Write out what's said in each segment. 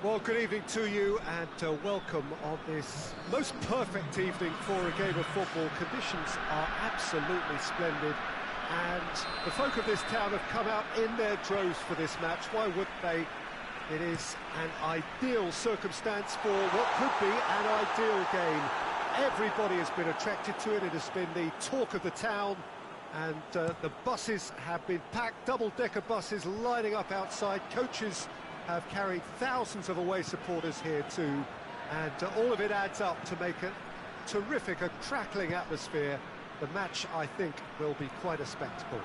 Well, good evening to you and welcome on this most perfect evening for a game of football. Conditions are absolutely splendid and the folk of this town have come out in their droves for this match. Why wouldn't they? It is an ideal circumstance for what could be an ideal game. Everybody has been attracted to it. It has been the talk of the town and the buses have been packed, double-decker buses lining up outside. Coaches have carried thousands of away supporters here too, and all of it adds up to make a terrific, a crackling atmosphere. The match, I think, will be quite a spectacle.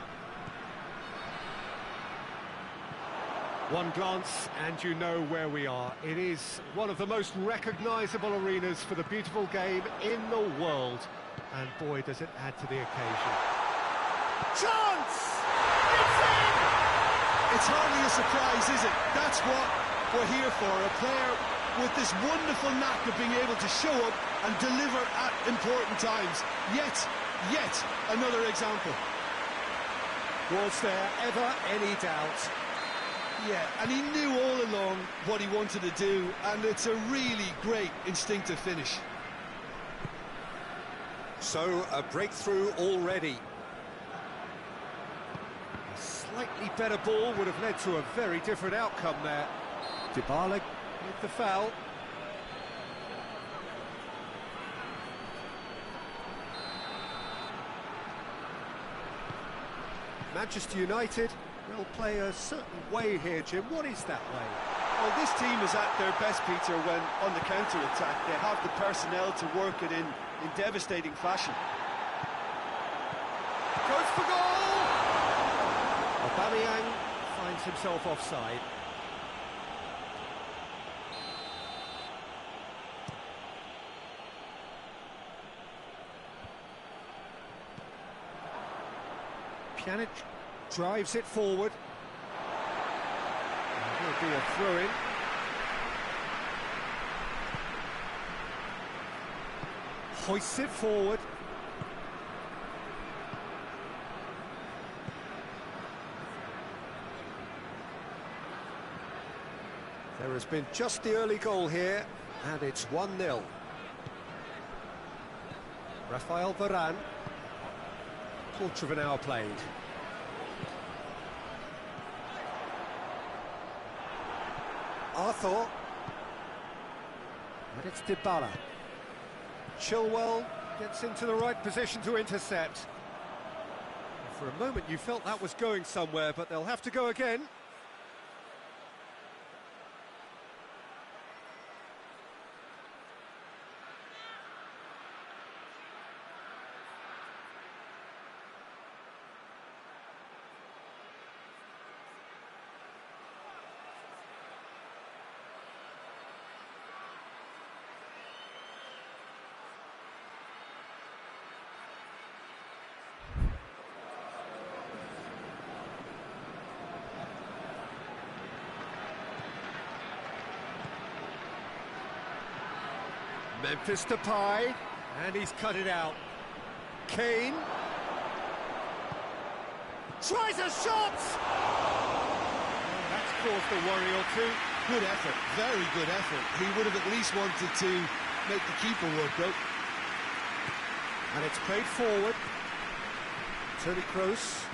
One glance and you know where we are. It is one of the most recognisable arenas for the beautiful game in the world, and boy does it add to the occasion. Chance! It's in! It's hardly a surprise, is it? That's what we're here for, a player with this wonderful knack of being able to show up and deliver at important times. Yet another example. Was there ever any doubt? Yeah, and he knew all along what he wanted to do, and it's a really great instinctive finish. So, a breakthrough already. Slightly better ball would have led to a very different outcome there. Dybala with the foul. Manchester United will play a certain way here, Jim. What is that way? Well, this team is at their best, Peter, when on the counter-attack. They have the personnel to work it in devastating fashion. Goes for goal! Aubameyang finds himself offside. Pjanic drives it forward. There'll be a throw-in. Hoists it forward. There has been just the early goal here, and it's 1-0. Rafael Varane. Quarter of an hour played. Arthur. And it's Dybala. Chilwell gets into the right position to intercept. For a moment you felt that was going somewhere, but they'll have to go again. Memphis Depay, and he's cut it out. Kane tries a shot! That's caused a worry or two. Good effort, very good effort. He would have at least wanted to make the keeper work, though. And it's played forward. Toni Kroos.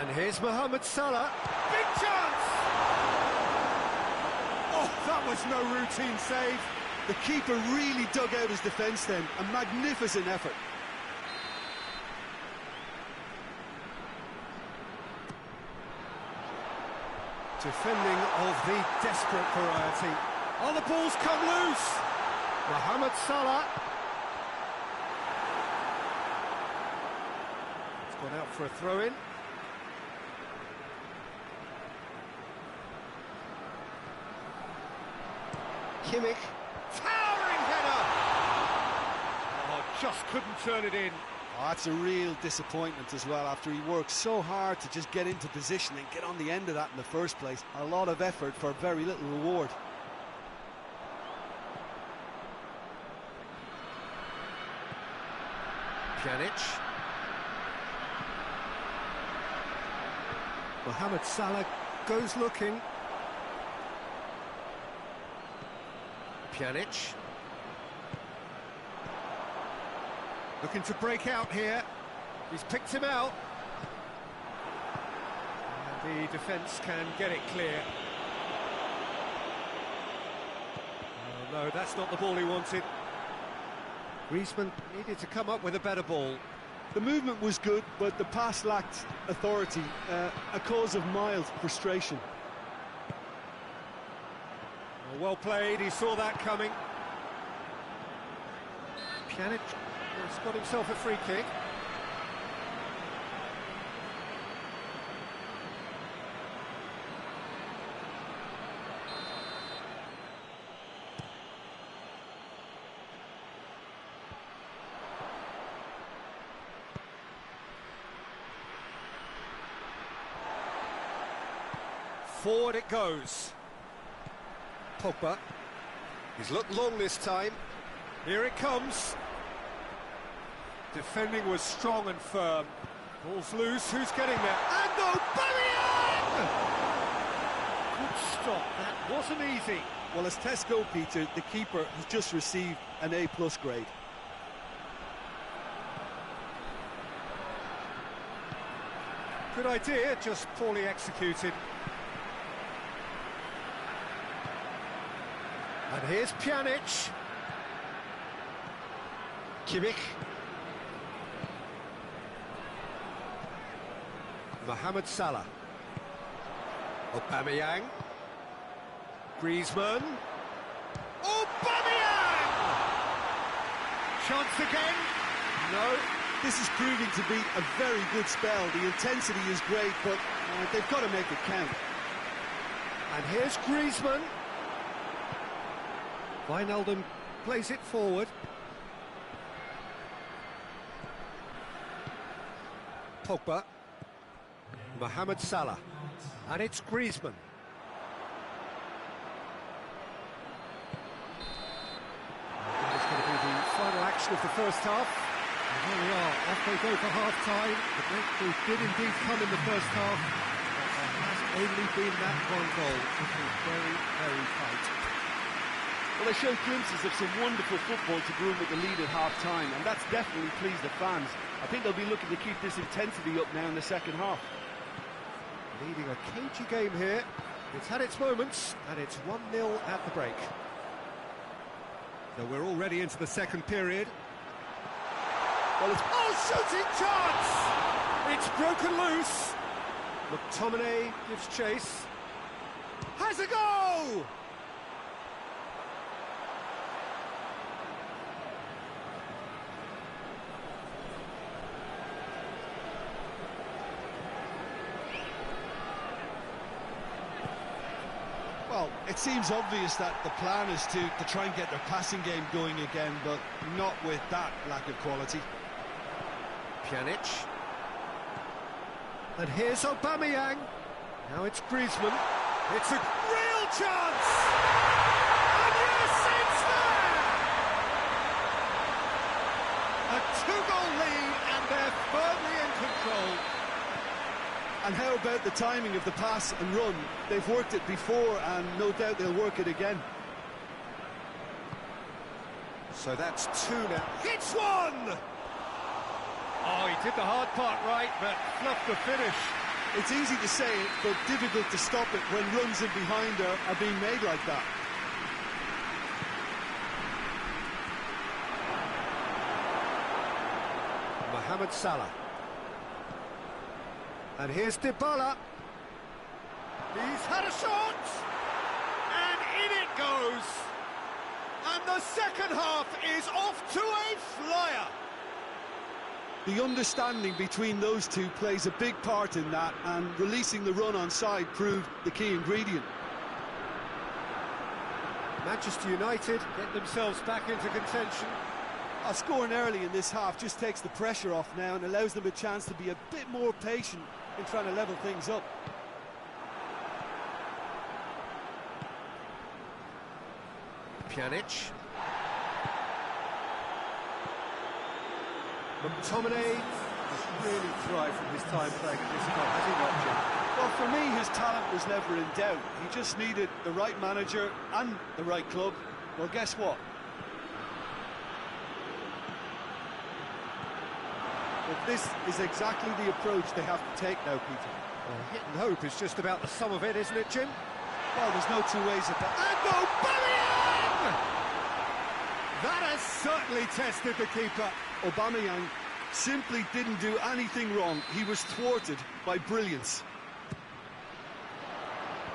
And here's Mohamed Salah. Big chance! Oh, that was no routine save. The keeper really dug out his defence then. A magnificent effort. Defending of the desperate variety. Oh, the ball's come loose. Mohamed Salah. It's gone out for a throw-in. Kimmich, towering header! Oh, just couldn't turn it in. Oh, that's a real disappointment as well, after he worked so hard to just get into position and get on the end of that in the first place. A lot of effort for very little reward. Pjanic. Mohamed Salah goes looking. Pjanic. Looking to break out here. He's picked him out. And the defence can get it clear. Oh, no, that's not the ball he wanted. Griezmann needed to come up with a better ball. The movement was good, but the pass lacked authority, a cause of mild frustration. Well played, he saw that coming. Pjanic has got himself a free kick. Forward it goes. Pogba. He's looked long this time. Here it comes. Defending was strong and firm. Ball's loose. Who's getting there? And Aubameyang! Good stop. That wasn't easy. Well, as tests go, Peter, the keeper has just received an A+ grade. Good idea, just poorly executed. And here's Pjanic. Kimmich. Mohamed Salah. Aubameyang. Griezmann. Aubameyang! Chance again? No. This is proving to be a very good spell. The intensity is great, but they've got to make it count. And here's Griezmann. Wijnaldum plays it forward. Pogba. Mohamed Salah. And it's Griezmann. It's going to be the final action of the first half. And here we are, off they go for half-time. The breakthrough did indeed come in the first half. But there has only been that one goal. It was very, very tight. Well, they showed glimpses of some wonderful football to go in with the lead at half-time, and that's definitely pleased the fans. I think they'll be looking to keep this intensity up now in the second half. Leading a cagey game here. It's had its moments, and it's 1-0 at the break. So we're already into the second period. Well, it's... Oh, shooting chance! It's broken loose. McTominay gives chase. Has a go! Well, it seems obvious that the plan is to try and get their passing game going again, but not with that lack of quality. Pjanic. And here's Aubameyang. Now it's Griezmann. It's a real chance! And yes, it's there! A two-goal lead, and they're firmly in control. And how about the timing of the pass and run? They've worked it before, and no doubt they'll work it again. So that's two now. Hits one! Oh, he did the hard part right, but fluffed the finish. It's easy to say it, but difficult to stop it when runs in behind are being made like that. Mohamed Salah. And here's Dybala. He's had a shot! And in it goes! And the second half is off to a flyer! The understanding between those two plays a big part in that, and releasing the run on side proved the key ingredient. Manchester United get themselves back into contention. Scoring early in this half just takes the pressure off now and allows them a chance to be a bit more patient in trying to level things up. Pjanic. McTominay He's really thrived from his time playing at this club, has he not, Jim? Well, for me, his talent was never in doubt. He just needed the right manager and the right club. Well, guess what? But this is exactly the approach they have to take now, Peter. Well, hit and hope is just about the sum of it, isn't it, Jim? Well, there's no two ways about it. And Aubameyang! That has certainly tested the keeper. Aubameyang simply didn't do anything wrong. He was thwarted by brilliance.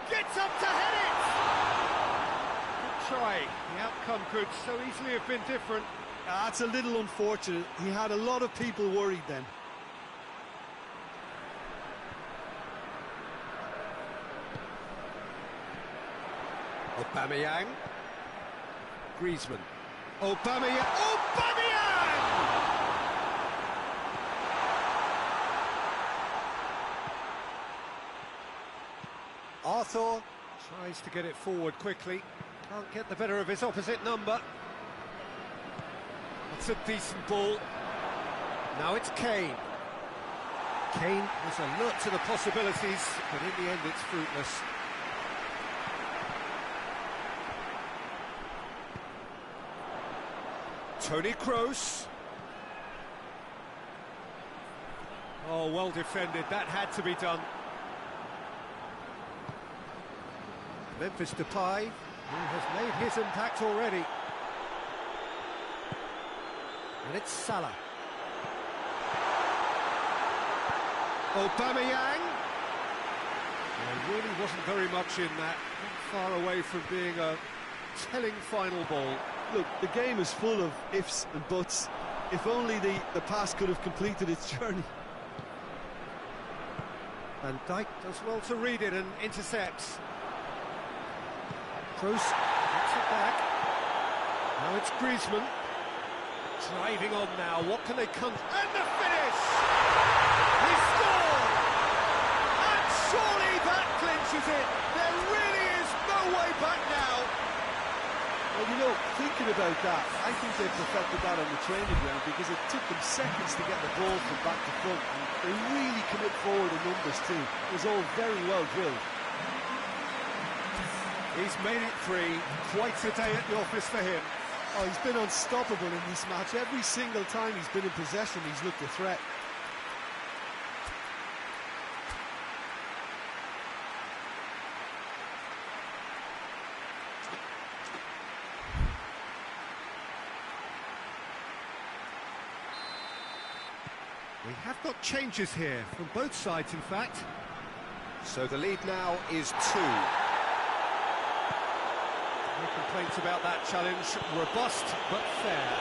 Gets up to head it! Good try. The outcome could so easily have been different. That's a little unfortunate. He had a lot of people worried then. Aubameyang. Griezmann. Aubameyang. Aubameyang! Arthur tries to get it forward quickly. Can't get the better of his opposite number. It's a decent ball. Now it's Kane. Kane was alert to the possibilities, but in the end it's fruitless. Toni Kroos. Oh, well defended. That had to be done. Memphis Depay, who has made his impact already. And it's Salah. Aubameyang. There really wasn't very much in that. Not far away from being a telling final ball. Look, the game is full of ifs and buts. If only the pass could have completed its journey. Van Dijk does well to read it and intercepts. Kroos gets it back. Now it's Griezmann. Driving on now, what can they come... And the finish! He scored! And surely that clinches it! There really is no way back now! Well, you know, thinking about that, I think they perfected that on the training ground because it took them seconds to get the ball from back to front. And they really commit forward in numbers too. It was all very well drilled. He's made it three. Quite a day at the office for him. Oh, he's been unstoppable in this match. Every single time he's been in possession, he's looked a threat. We have got changes here, from both sides in fact. So the lead now is 2. No complaints about that challenge, robust but fair.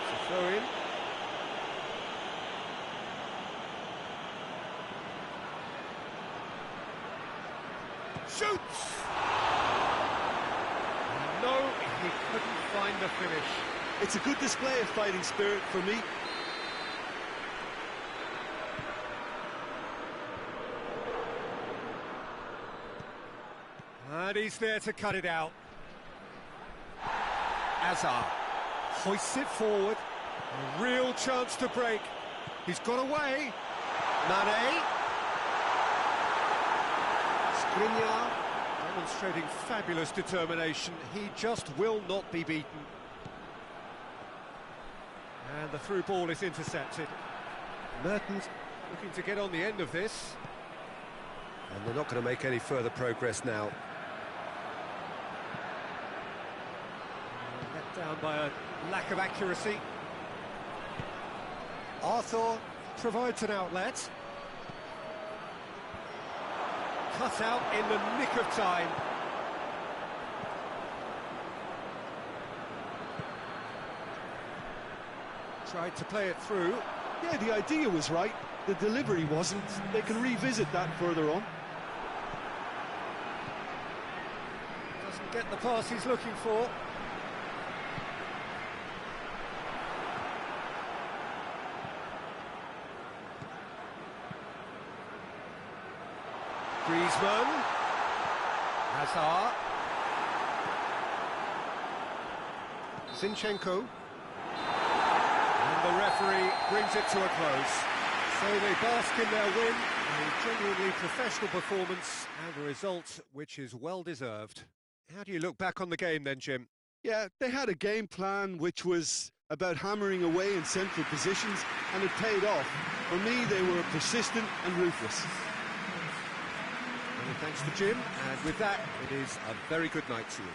It's a throw in. Shoots! No, he couldn't find the finish. It's a good display of fighting spirit for me. And he's there to cut it out. Hazard hoists it forward. A real chance to break. He's got away. Mane. Skriniar demonstrating fabulous determination. He just will not be beaten. And the through ball is intercepted. Mertens looking to get on the end of this. And they're not going to make any further progress now. Let down by a lack of accuracy. Arthur provides an outlet. Cut out in the nick of time. Tried to play it through. Yeah, the idea was right. The delivery wasn't. They can revisit that further on. Doesn't get the pass he's looking for. Griezmann. Hazard. Zinchenko. And the referee brings it to a close. So they bask in their win, a genuinely professional performance, and a result which is well deserved. How do you look back on the game then, Jim? Yeah, they had a game plan which was about hammering away in central positions, and it paid off. For me, they were persistent and ruthless. Many thanks to Jim, and with that, it is a very good night to you.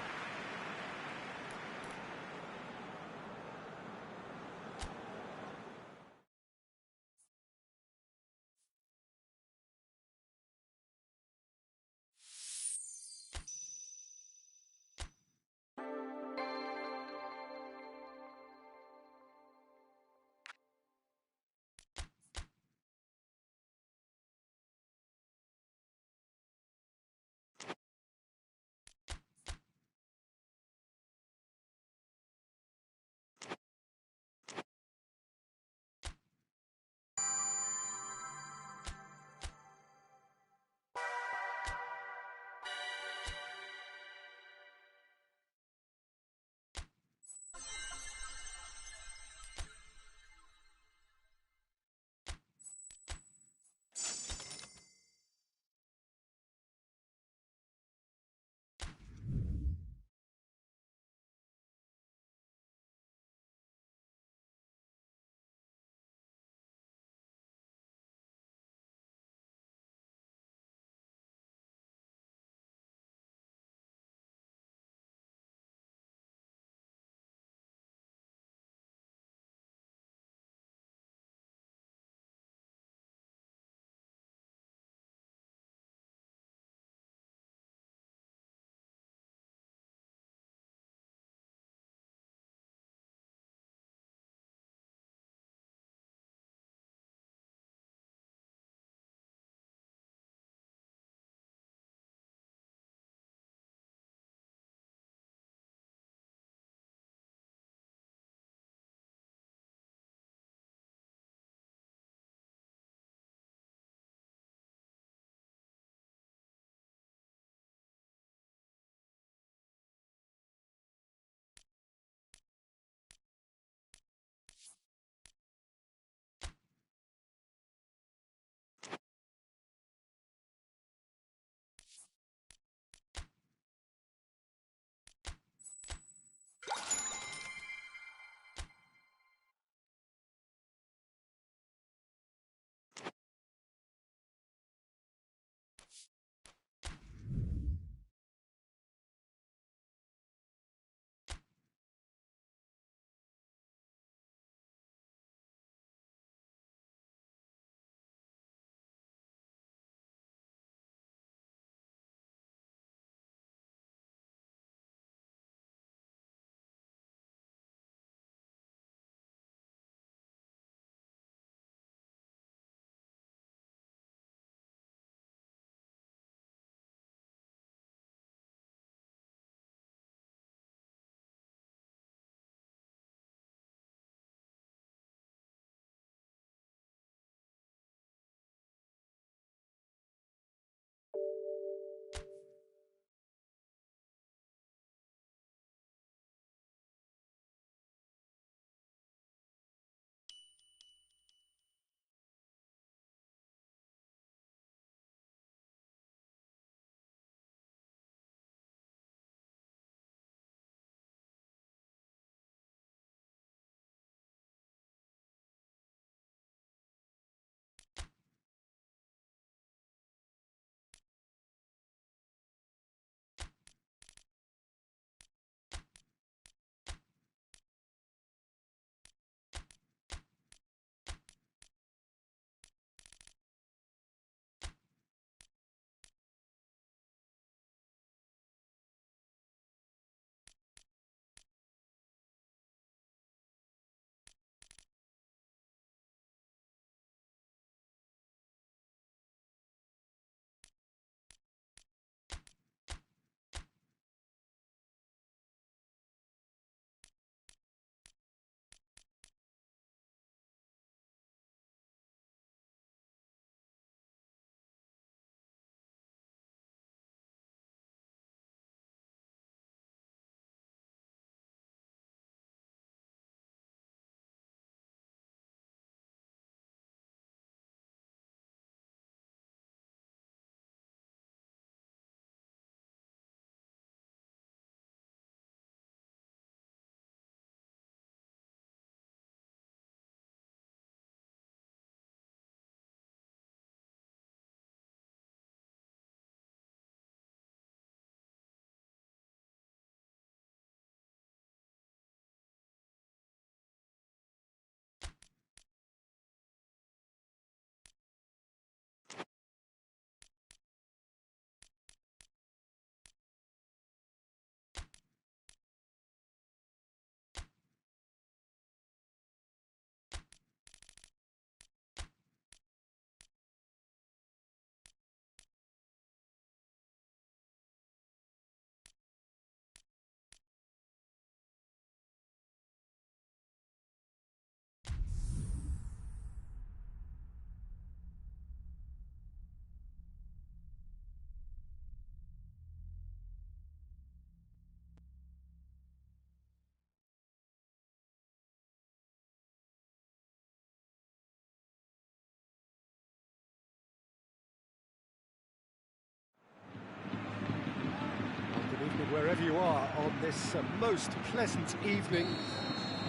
are on this most pleasant evening.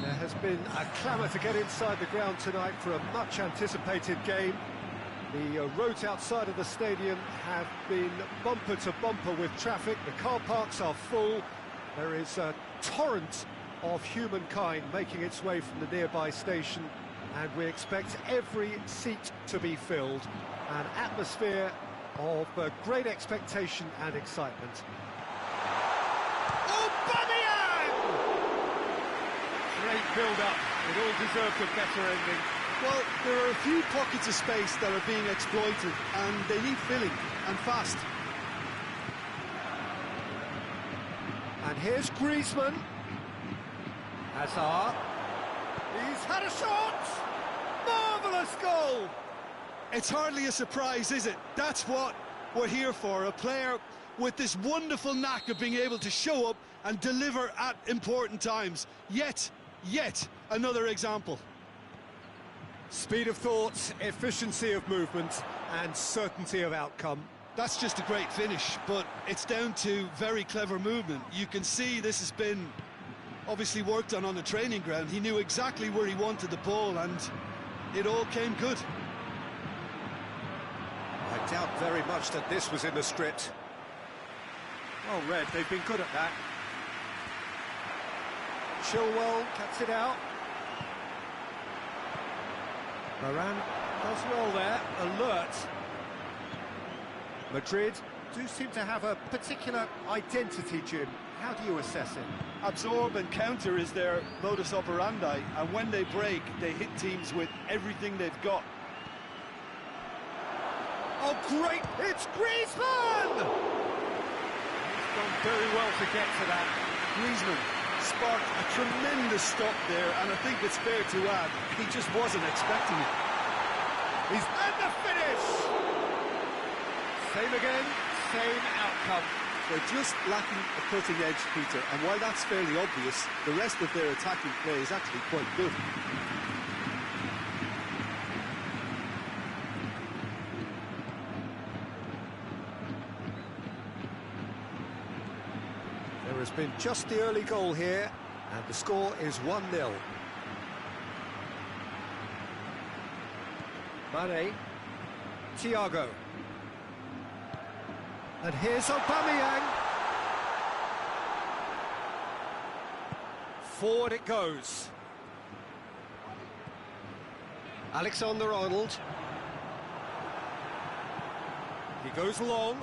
There has been a clamour to get inside the ground tonight for a much-anticipated game. The roads outside of the stadium have been bumper to bumper with traffic. The car parks are full. There is a torrent of humankind making its way from the nearby station, and we expect every seat to be filled. An atmosphere of great expectation and excitement. Great build-up. It all deserved a better ending. Well, there are a few pockets of space that are being exploited, and they need filling, and fast. And here's Griezmann. Hazard. He's had a shot! Marvellous goal! It's hardly a surprise, is it? That's what we're here for, a player with this wonderful knack of being able to show up and deliver at important times. Yet another example. Speed of thought, efficiency of movement, and certainty of outcome. That's just a great finish, but it's down to very clever movement. You can see this has been obviously worked on the training ground. He knew exactly where he wanted the ball, and it all came good. I doubt very much that this was in the script. Well read, they've been good at that. Chilwell cuts it out. Varane does well there, alert. Madrid do seem to have a particular identity, Jim. How do you assess it? Absorb and counter is their modus operandi, and when they break, they hit teams with everything they've got. Oh, great! It's Griezmann! He's done very well to get to that. Griezmann sparked a tremendous stop there, and I think it's fair to add, he just wasn't expecting it. He's at the finish! Same again, same outcome. They're just lacking a cutting edge, Peter, and while that's fairly obvious, the rest of their attacking play is actually quite good. There has been just the early goal here, and the score is 1-0. Mane, Thiago. And here's Aubameyang. Forward it goes. Alexander-Arnold. He goes long.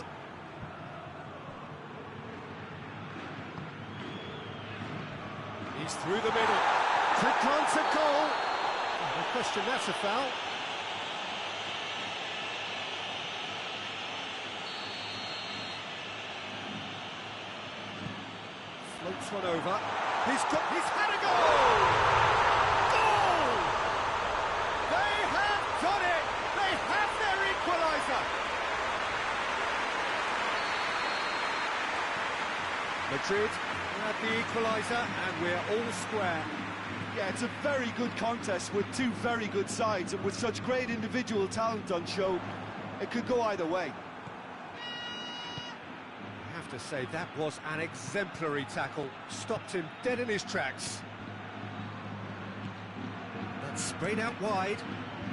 He's through the middle. Quick glance at goal. No question, that's a foul. Floats one over. He's had a goal! Goal! They have done it! They have their equaliser! Madrid had the equaliser, and we're all square. Yeah, it's a very good contest with two very good sides, and with such great individual talent on show, it could go either way. I have to say, that was an exemplary tackle. Stopped him dead in his tracks. That's sprayed out wide.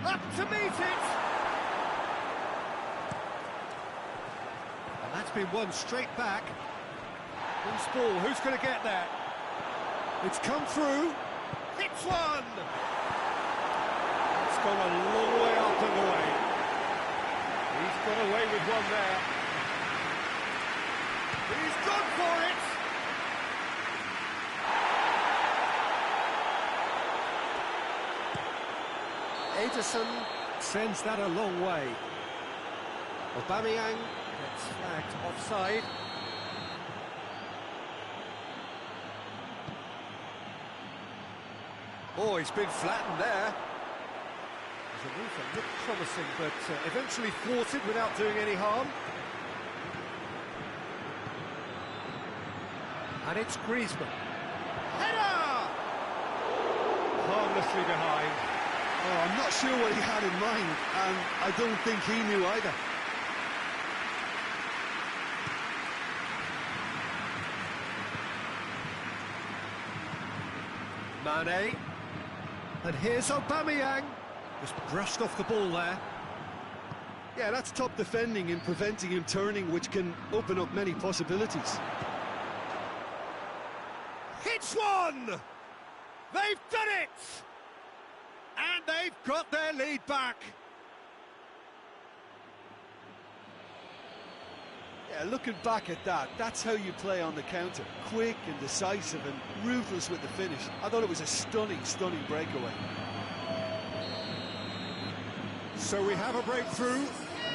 Up to meet it! And that's been won straight back. Loose ball, who's going to get there? It's come through. Hits one! It's gone a long way up and away. He's got away with one there. He's gone for it! Ederson sends that a long way. Aubameyang gets flagged offside. Oh, he's been flattened there. The move that looked promising, but eventually thwarted without doing any harm. And it's Griezmann. Header! Harmlessly behind. Oh, I'm not sure what he had in mind, and I don't think he knew either. Mane. And here's Aubameyang. Just brushed off the ball there. Yeah, that's top defending and preventing him turning, which can open up many possibilities. Hits one! They've done it! And they've got their lead back. Yeah, looking back at that, that's how you play on the counter. Quick and decisive and ruthless with the finish. I thought it was a stunning, stunning breakaway. So we have a breakthrough.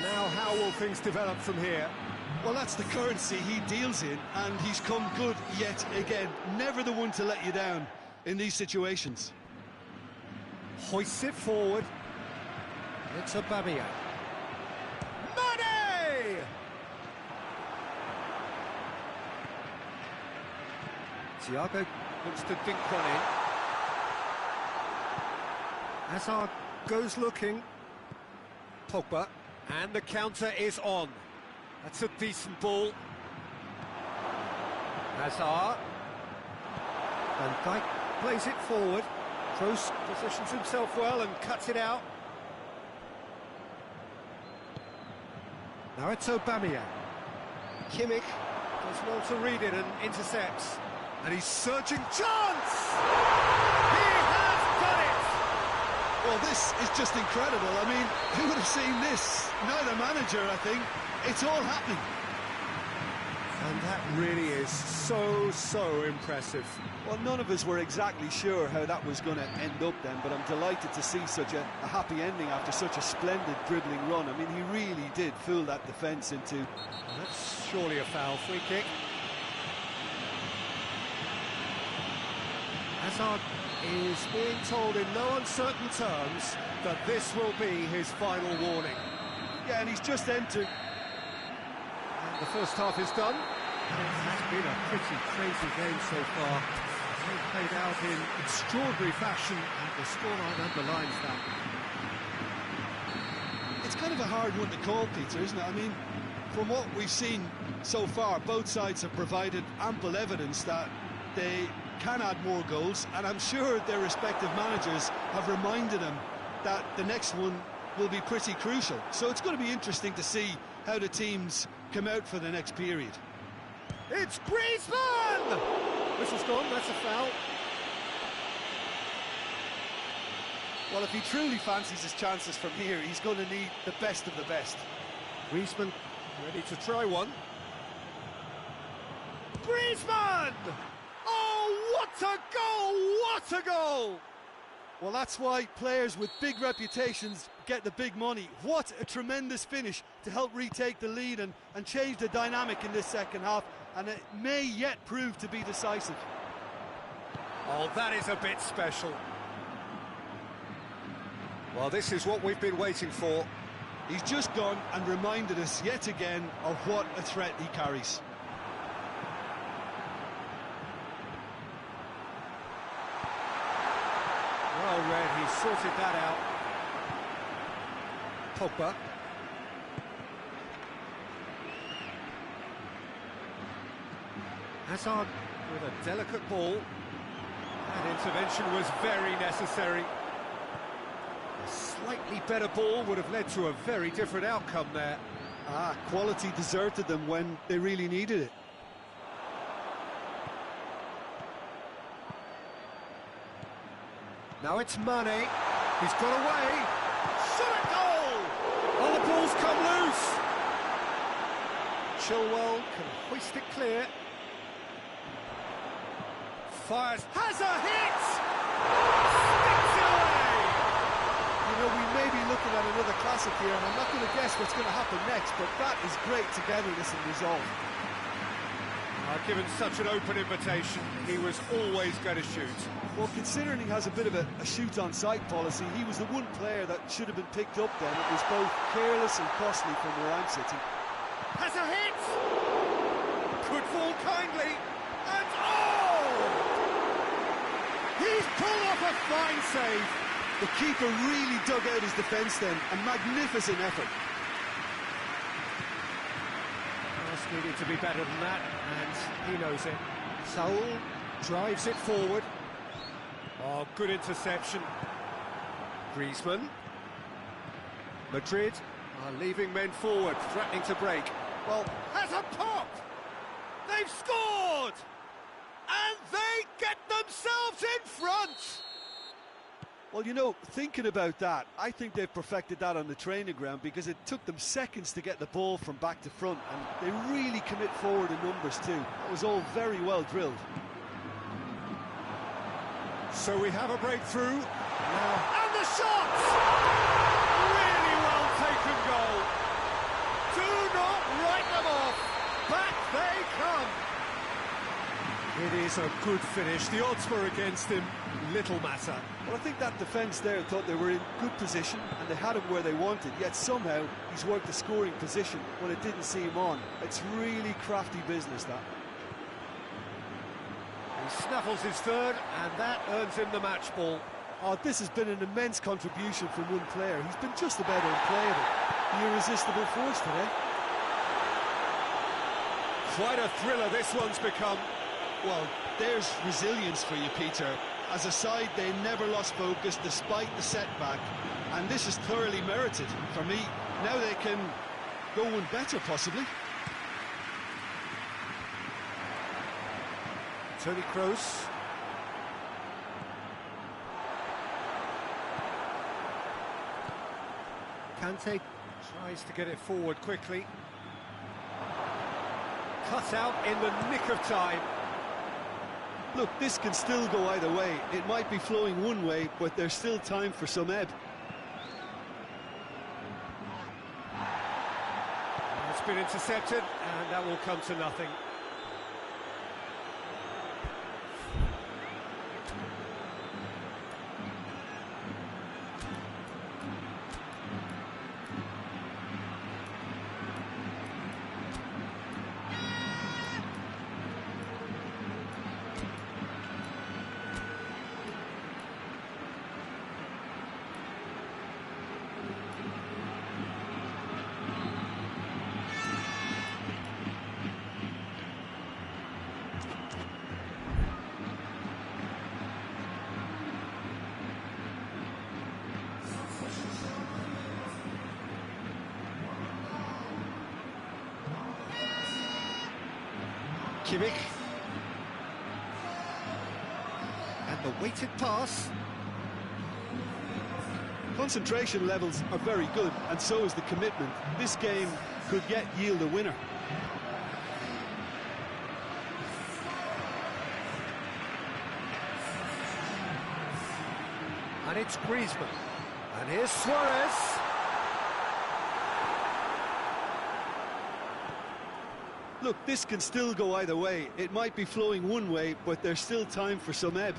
Now how will things develop from here? Well, that's the currency he deals in, and he's come good yet again. Never the one to let you down in these situations. Hoists it forward. It's Aubameyang. Mane! Thiago looks to dink one in. Hazard goes looking. Pogba, and the counter is on. That's a decent ball. Hazard. Van Dijk plays it forward. Kroos positions himself well and cuts it out. Now it's Aubameyang. Kimmich does well to read it and intercepts. And he's searching chance! He has done it! Well, this is just incredible. I mean, who would have seen this? Neither manager, I think. It's all happening. And that really is so impressive. Well, none of us were exactly sure how that was going to end up then, but I'm delighted to see such a happy ending after such a splendid dribbling run. I mean, he really did fool that defence into... That's surely a foul. Free kick. Hazard is being told in no uncertain terms that this will be his final warning. Yeah, and he's just entered. And the first half is done. It has been a pretty crazy game so far. They've played out in extraordinary fashion, and the scoreline underlines that. It's kind of a hard one to call, Peter, isn't it? I mean, from what we've seen so far, both sides have provided ample evidence that they can add more goals, and I'm sure their respective managers have reminded them that the next one will be pretty crucial. So it's going to be interesting to see how the teams come out for the next period. It's Griezmann! Whistle's gone, that's a foul. Well, if he truly fancies his chances from here, he's going to need the best of the best. Griezmann ready to try one. Griezmann! Oh, what a goal! What a goal! Well, that's why players with big reputations get the big money. What a tremendous finish to help retake the lead and change the dynamic in this second half, and it may yet prove to be decisive. Oh, that is a bit special. Well, this is what we've been waiting for. He's just gone and reminded us yet again of what a threat he carries. Well read, he sorted that out. Pogba. Hazard with a delicate ball. That intervention was very necessary. A slightly better ball would have led to a very different outcome there. Quality deserted them when they really needed it. Now it's Mane. He's got away. Shot at goal! Oh, the ball's come loose. Chilwell can hoist it clear. Fires. Has a hit! Sticks it away! You know, we may be looking at another classic here, and I'm not going to guess what's going to happen next, but that is great togetherness and resolve. Given such an open invitation, he was always going to shoot. Well, considering he has a bit of a shoot-on-sight policy, he was the one player that should have been picked up then. It was both careless and costly from where I'm sitting. Has a hit! Could fall kindly, and oh! He's pulled off a fine save. The keeper really dug out his defence then, a magnificent effort. Needed to be better than that, and he knows it. Saul drives it forward. Oh, good interception. Griezmann. Madrid are leaving men forward, threatening to break. Well, has a pop! They've scored! And they get themselves in front! Well, you know, thinking about that, I think they've perfected that on the training ground because it took them seconds to get the ball from back to front, and they really commit forward in numbers too. That was all very well drilled. So we have a breakthrough. Now. And the shot! Really well taken goal. Do not write them off. Back they come. It is a good finish. The odds were against him. Little matter. Well, I think that defence there thought they were in good position and they had him where they wanted, yet somehow he's worked the scoring position when it didn't see him on. It's really crafty business, that. He snaffles his third, and that earns him the match ball. Oh, this has been an immense contribution from one player. He's been just about unplayable. The irresistible force today. Quite a thriller this one's become. Well, there's resilience for you, Peter. As a side, they never lost focus despite the setback, and this is thoroughly merited. For me, now they can go one better, possibly. Toni Kroos. Kante tries to get it forward quickly. Cut out in the nick of time. Look, this can still go either way. It might be flowing one way, but there's still time for some ebb. It's been intercepted, and that will come to nothing. Kimmich. And the weighted pass. Concentration levels are very good, and so is the commitment. This game could yet yield a winner. And it's Griezmann. And here's Suarez. Look, this can still go either way. It might be flowing one way, but there's still time for some ebb.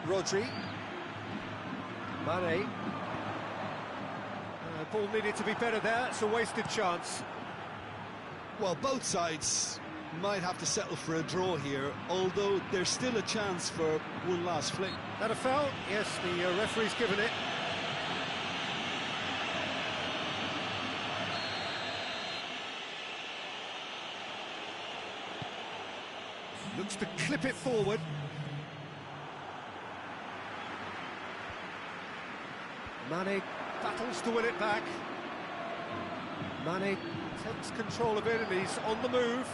Rodri. Mane. Ball needed to be better there. It's a wasted chance. Well, both sides might have to settle for a draw here, although there's still a chance for one last flick. That a foul? Yes, the referee's given it. Looks to clip it forward. Mane battles to win it back. Mane takes control of it and he's on the move.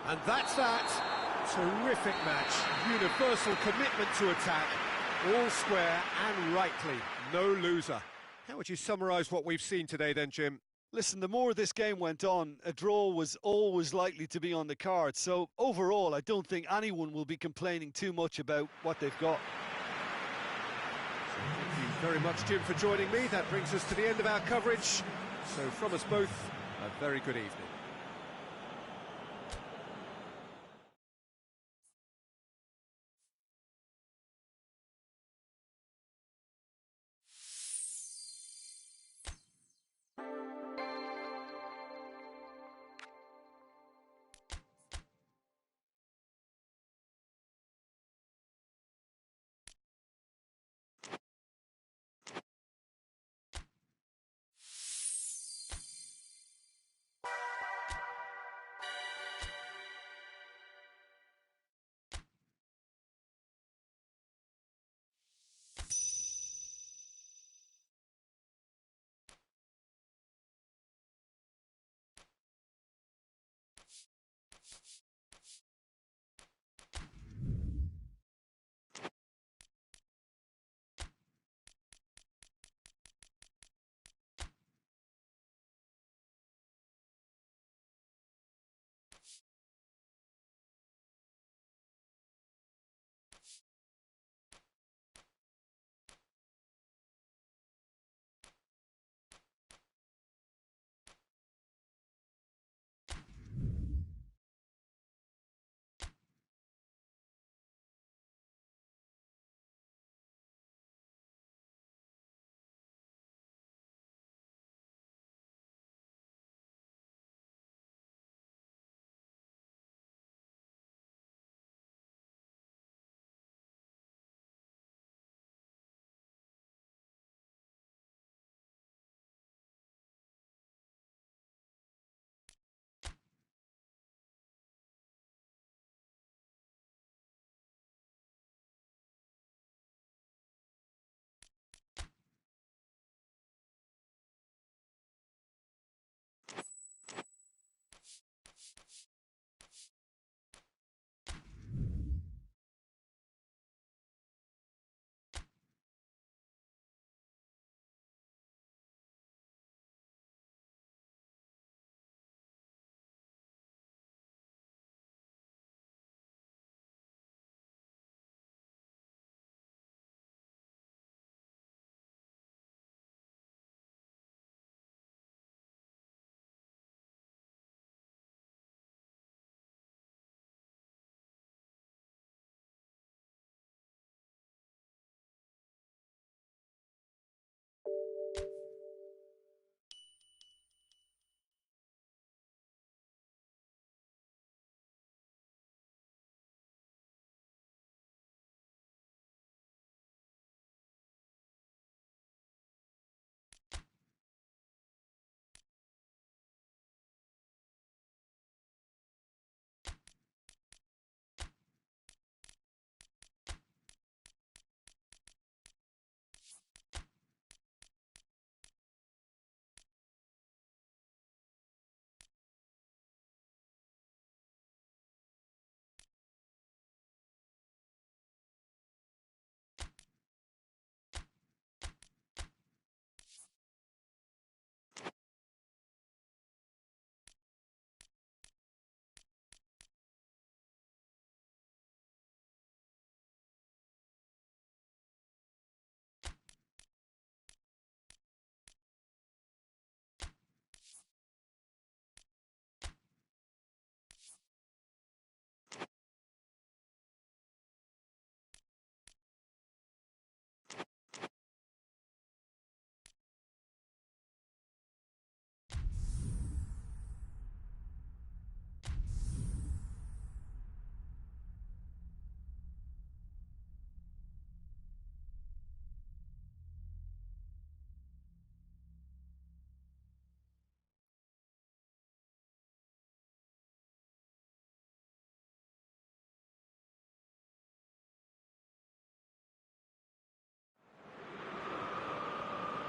And that's that. Terrific match. Universal commitment to attack. All square and rightly. No loser. How would you summarise what we've seen today then, Jim? Listen, the more this game went on, a draw was always likely to be on the cards. So overall, I don't think anyone will be complaining too much about what they've got. Thank you very much, Jim, for joining me. That brings us to the end of our coverage. So from us both, a very good evening.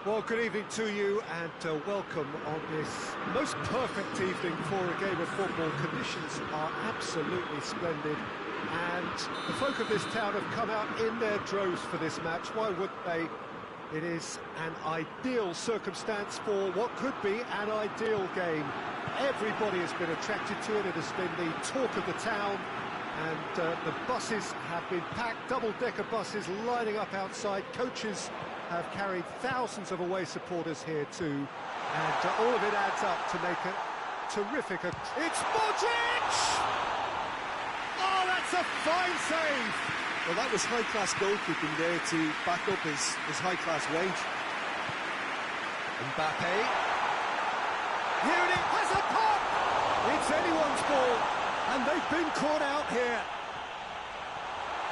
Well, good evening to you and welcome on this most perfect evening for a game of football. Conditions are absolutely splendid and the folk of this town have come out in their droves for this match. Why wouldn't they? It is an ideal circumstance for what could be an ideal game. Everybody has been attracted to it. It has been the talk of the town and the buses have been packed, double-decker buses lining up outside. Coaches have carried thousands of away supporters here too, and all of it adds up to make a terrific... It's Modric! Oh, that's a fine save! Well, that was high-class goalkeeping there to back up his high-class wage. Mbappe. Here it is, has a pop! It's anyone's ball, and they've been caught out here.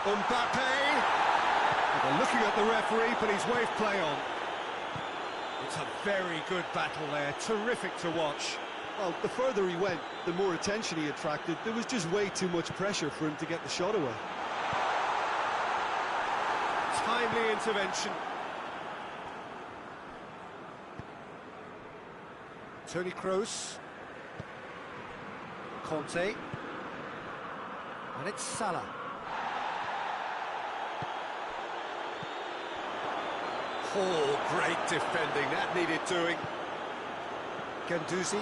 Mbappe. They're looking at the referee, but he's waved play on. It's a very good battle there, terrific to watch. Well, the further he went, the more attention he attracted. There was just way too much pressure for him to get the shot away. Timely intervention. Toni Kroos. Conte. And it's Salah. Oh, great defending, that needed doing. Guendouzi.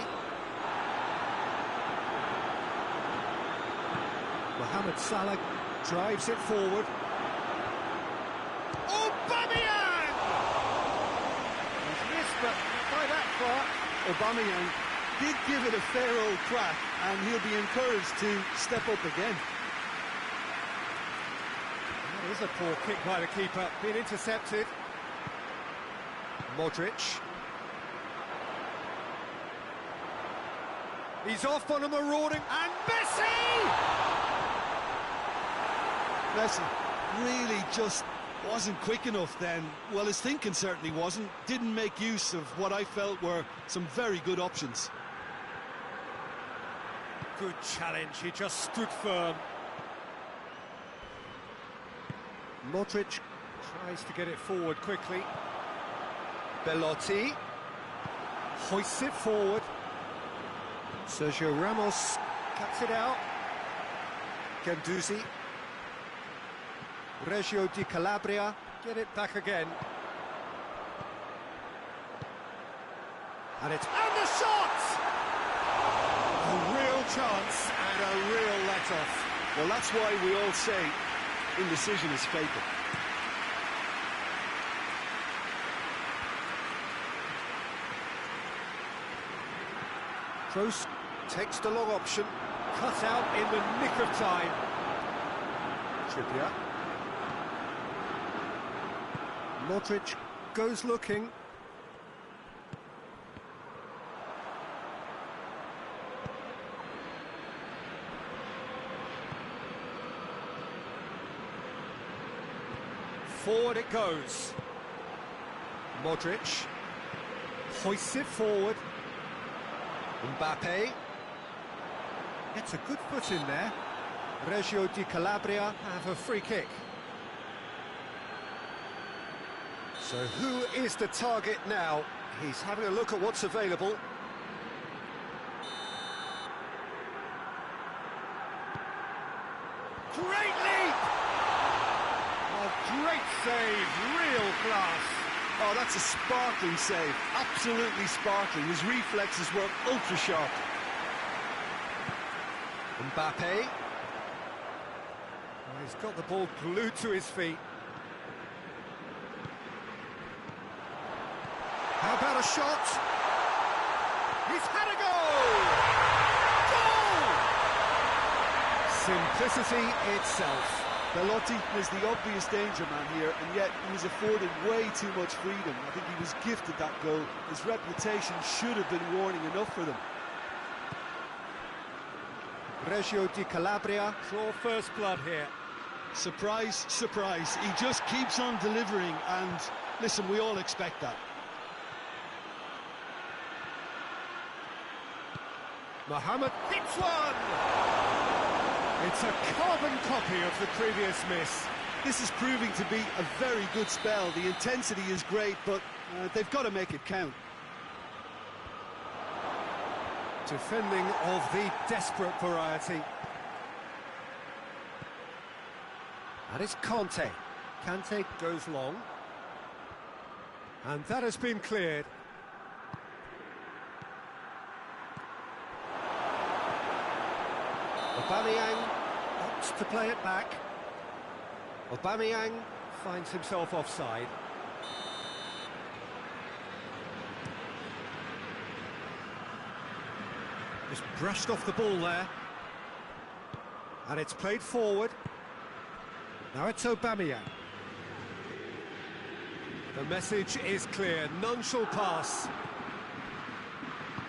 Mohamed Salah drives it forward. Aubameyang! He's missed, but by that far. Aubameyang did give it a fair old crack, and he'll be encouraged to step up again. That is a poor kick by the keeper, being intercepted. Modric. He's off on a marauding, and Messi! Messi really just wasn't quick enough then. Well, his thinking certainly wasn't. Didn't make use of what I felt were some very good options. Good challenge, he just stood firm. Modric tries to get it forward quickly. Belotti hoists it forward. Sergio Ramos cuts it out. Guendouzi. Reggio di Calabria get it back again. And it's... and the shot! A real chance and a real let-off. Well, that's why we all say indecision is fatal. Kroos takes the long option, cut out in the nick of time. Trippier. Modric goes looking. Forward it goes. Modric hoists it forward. Mbappe gets a good foot in there. Reggio di Calabria have a free kick. So who is the target now? He's having a look at what's available. Great leap! A great save, real class. Oh, that's a sparkling save, absolutely sparkling. His reflexes were ultra-sharp. Mbappe. Oh, he's got the ball glued to his feet. How about a shot? He's had a goal! Simplicity itself. Belotti is the obvious danger man here, and yet he was afforded way too much freedom. I think he was gifted that goal. His reputation should have been warning enough for them. Reggio di Calabria draw first blood here. Surprise, surprise. He just keeps on delivering, and listen, we all expect that. Mohamed hits one! It's a carbon copy of the previous miss. This is proving to be a very good spell. The intensity is great, but They've got to make it count. Defending of the desperate variety. And it's Conte. Kante goes long. And that has been cleared. Aubameyang opts to play it back. Aubameyang finds himself offside. Just brushed off the ball there. And it's played forward. Now it's Aubameyang. The message is clear, none shall pass.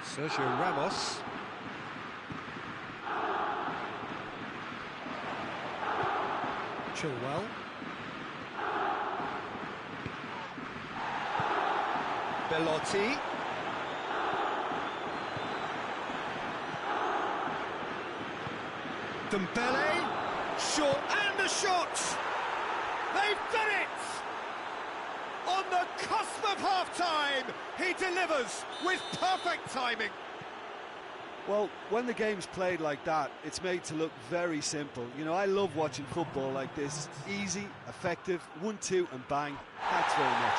Sergio Ramos. Chilwell. Belotti. Dembele. Short, and the shot! They've done it! On the cusp of half-time, he delivers with perfect timing. Well, when the game's played like that, it's made to look very simple. You know, I love watching football like this. Easy, effective, 1-2 and bang. Thanks very much.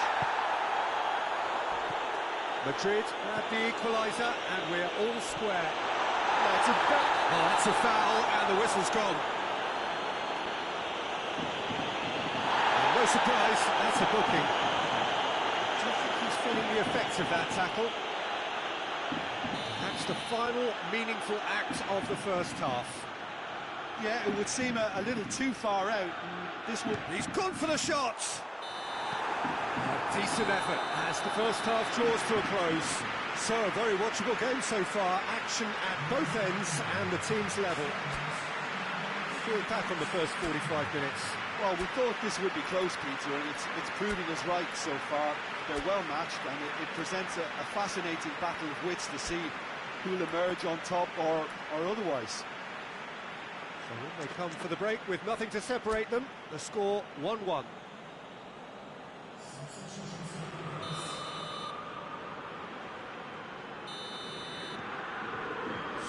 Madrid at the equaliser, and we're all square. That's a foul, and the whistle's gone. And no surprise, that's a booking. Do you think he's feeling the effects of that tackle? That's the final meaningful act of the first half. Yeah, it would seem a little too far out. He's gone for the shots. A decent effort as the first half draws to a close. So, a very watchable game so far. Action at both ends and the team's level. Fall back on the first 45 minutes. Well, we thought this would be close, Peter, and it's proving us right so far. They're well matched, and it presents a fascinating battle of wits to see who'll emerge on top or otherwise. So when they come for the break with nothing to separate them, the score 1-1.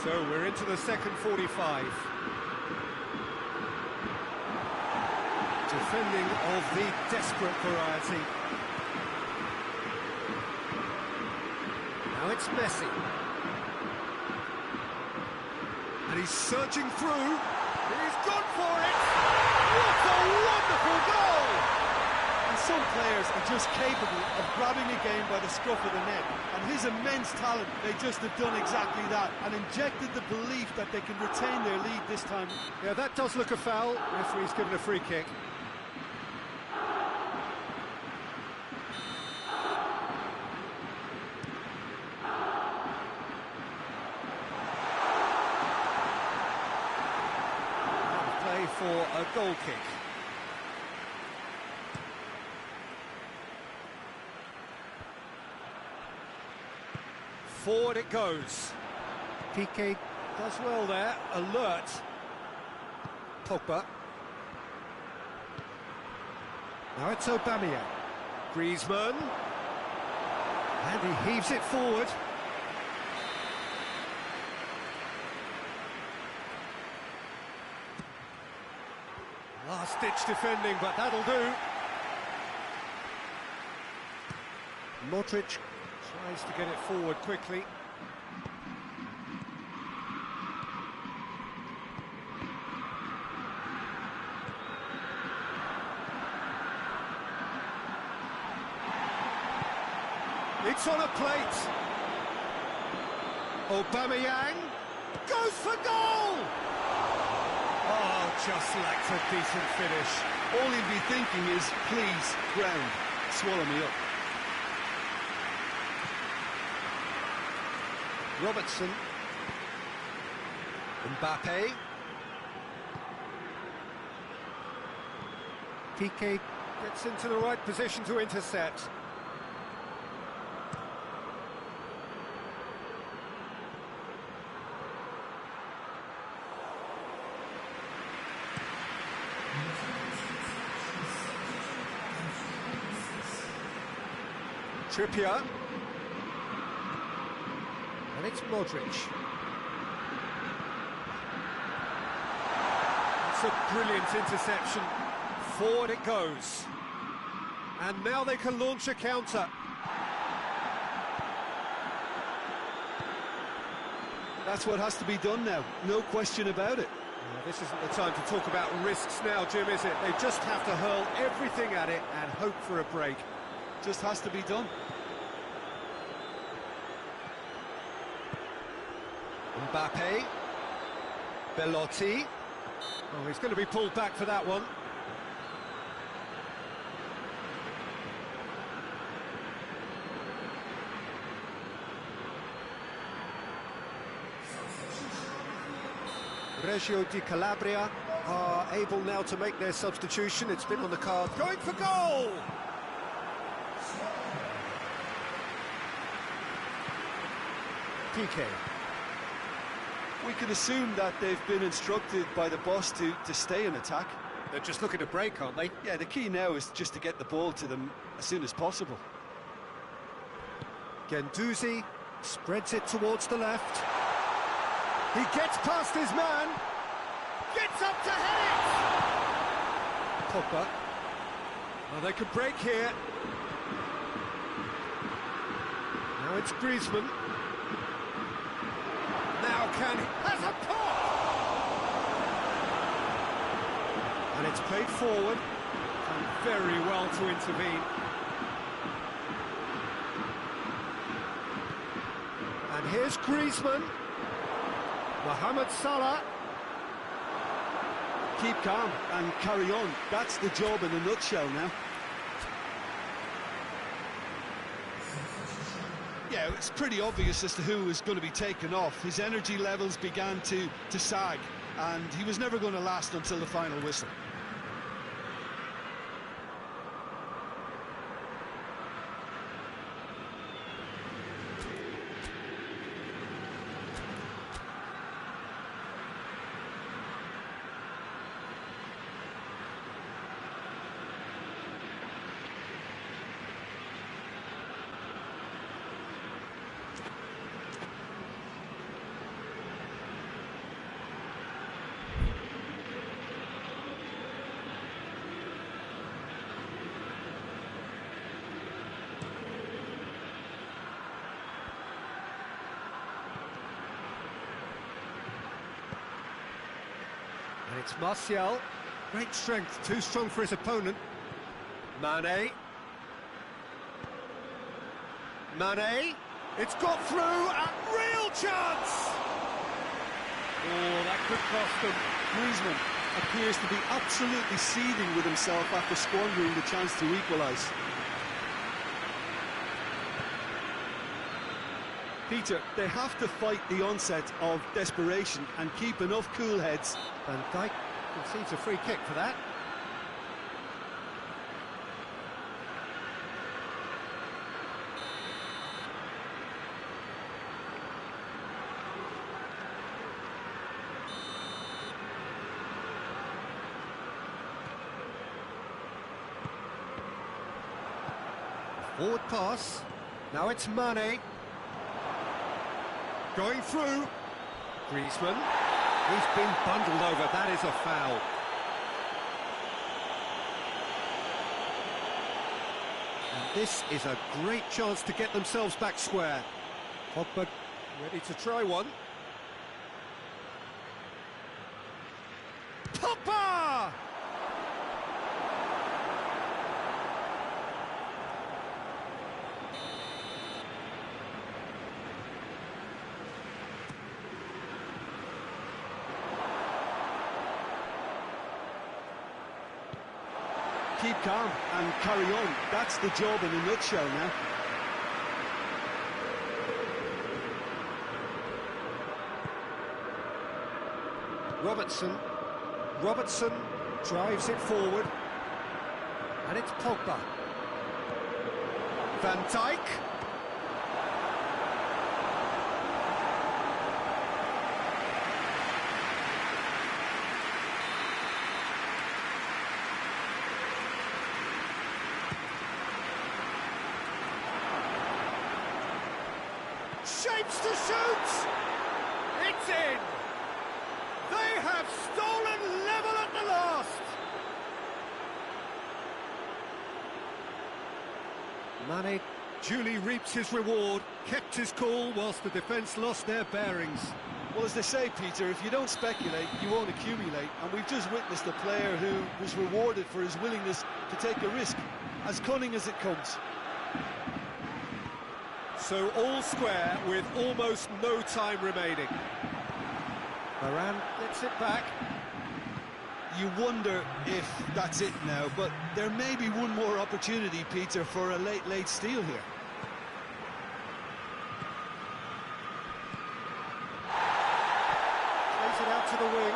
So we're into the second 45. Defending of the desperate variety. Now it's Messi. And he's surging through. He's gone for it! What a wonderful goal! And some players are just capable of grabbing a game by the scruff of the neck. And his immense talent, they just have done exactly that and injected the belief that they can retain their lead this time. Yeah, that does look a foul. Referee's given a free kick. Play for a goal kick. Forward it goes. Piqué does well there, alert. Pogba. Now it's Aubameyang. Griezmann. And he heaves it forward. Last-ditch defending, but that'll do. Modric tries to get it forward quickly. It's on a plate. Aubameyang goes for goal! Oh, just lacked a decent finish. All he'd be thinking is, please, ground, swallow me up. Robertson. Mbappe. Piqué gets into the right position to intercept. Trippier. And it's Modric. It's a brilliant interception. Forward it goes. And now they can launch a counter. That's what has to be done now, no question about it. Well, this isn't the time to talk about risks now, Jim, is it? They just have to hurl everything at it and hope for a break. Just has to be done. Mbappe. Belotti. Oh, he's going to be pulled back for that one. Reggio di Calabria are able now to make their substitution. It's been on the card. Going for goal! PK. We can assume that they've been instructed by the boss to stay in attack. They're just looking to break, aren't they? Yeah, the key now is just to get the ball to them as soon as possible. Guendouzi spreads it towards the left. He gets past his man. Gets up to head it! Pogba. Well, they could break here. Now it's Griezmann. Now can he... Has a pop! And it's played forward. Done very well to intervene. And here's Griezmann. Mohamed Salah. Keep calm and carry on. That's the job in a nutshell now. Yeah, it's pretty obvious as to who was going to be taken off. His energy levels began to sag, and he was never going to last until the final whistle. And it's Martial. Great strength, too strong for his opponent. Mane. Mane. It's got through, a real chance! Oh, that could cost them. Griezmann appears to be absolutely seething with himself after squandering the chance to equalise. Peter, they have to fight the onset of desperation and keep enough cool heads. Van Dijk concedes a free kick for that. Forward pass. Now it's Mane. Going through. Griezmann. He's been bundled over. That is a foul. And this is a great chance to get themselves back square. Pogba ready to try one. Pogba! Keep calm and carry on. That's the job in a nutshell now. Robertson drives it forward. And it's Pogba. Van Dijk. shapes to shoot! It's in! They have stolen level at the last! Mane duly reaps his reward, kept his cool whilst the defence lost their bearings. Well, as they say, Peter, if you don't speculate, you won't accumulate. And we've just witnessed a player who was rewarded for his willingness to take a risk, as cunning as it comes. So all square with almost no time remaining. Varane gets it back. You wonder if that's it now, but there may be one more opportunity, Peter, for a late steal here. Plays it out to the wing.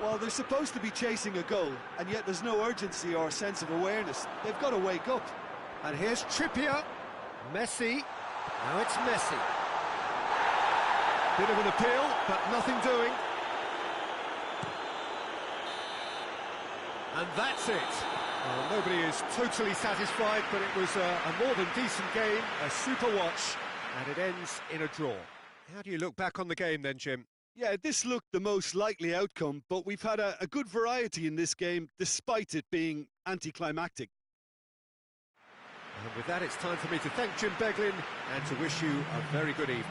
Well, they're supposed to be chasing a goal, and yet there's no urgency or sense of awareness. They've got to wake up. And here's Trippier. Messi. Now it's Messi. Bit of an appeal, but nothing doing. And that's it. Well, nobody is totally satisfied, but it was a more than decent game, a super watch, and it ends in a draw. How do you look back on the game then, Jim? Yeah, this looked the most likely outcome, but we've had a good variety in this game, despite it being anticlimactic. And with that, it's time for me to thank Jim Beglin and to wish you a very good evening.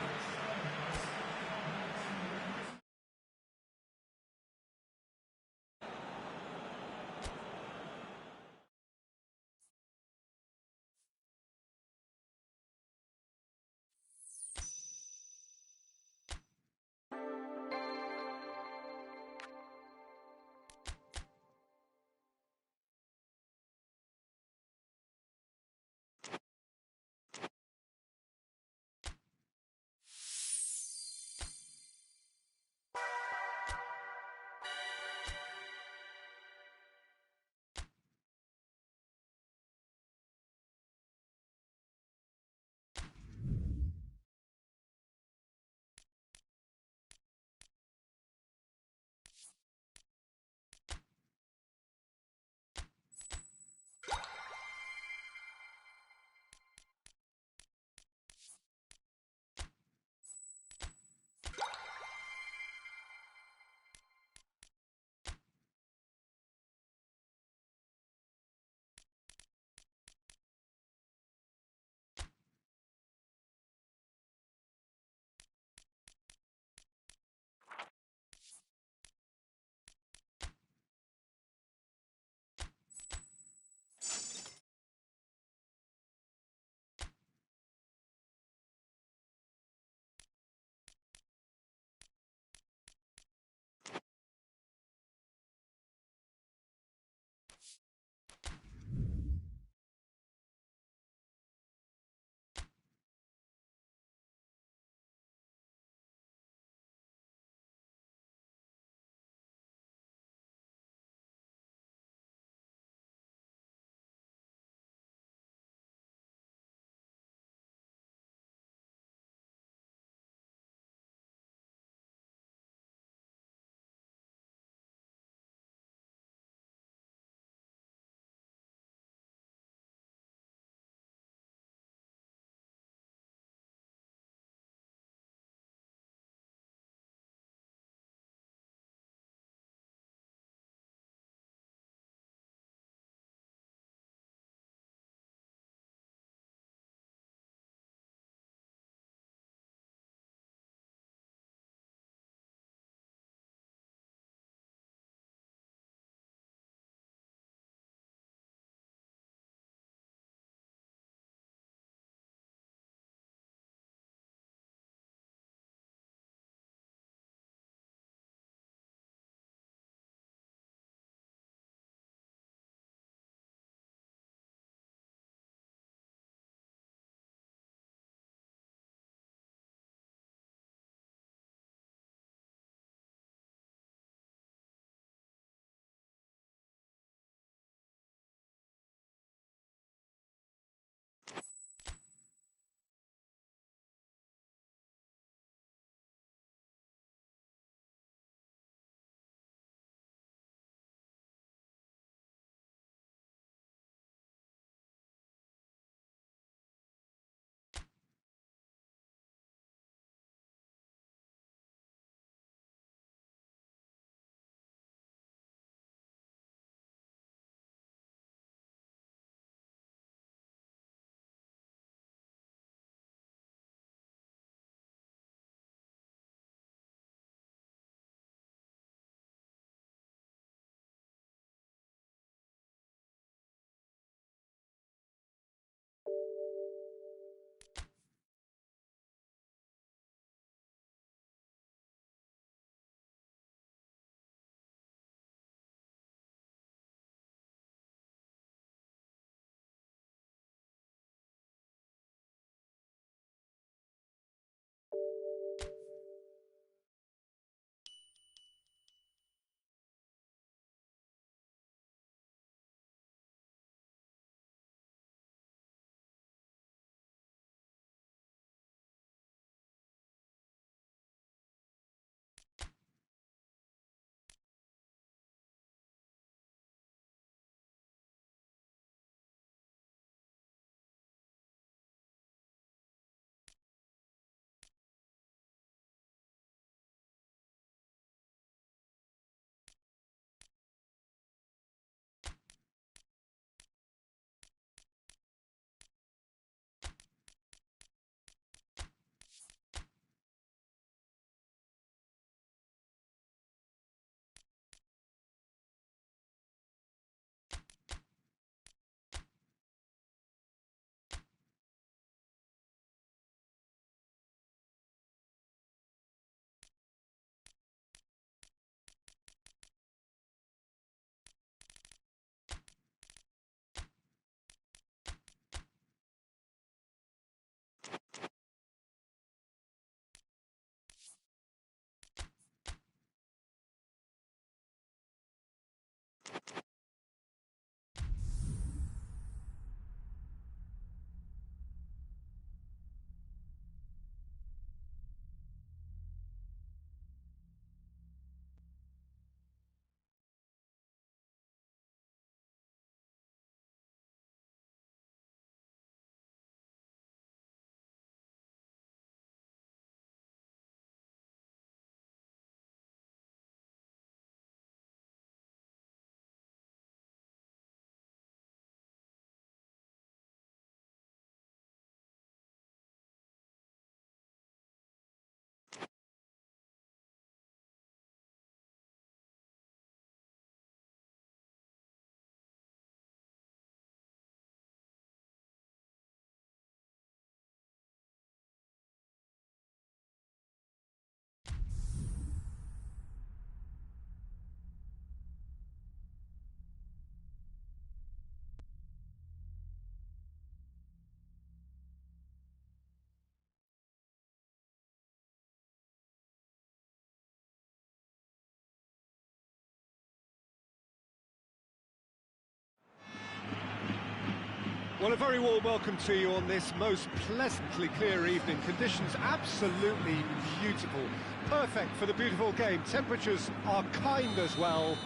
Well, a very warm welcome to you on this most pleasantly clear evening. Conditions absolutely beautiful. Perfect for the beautiful game. Temperatures are kind as well.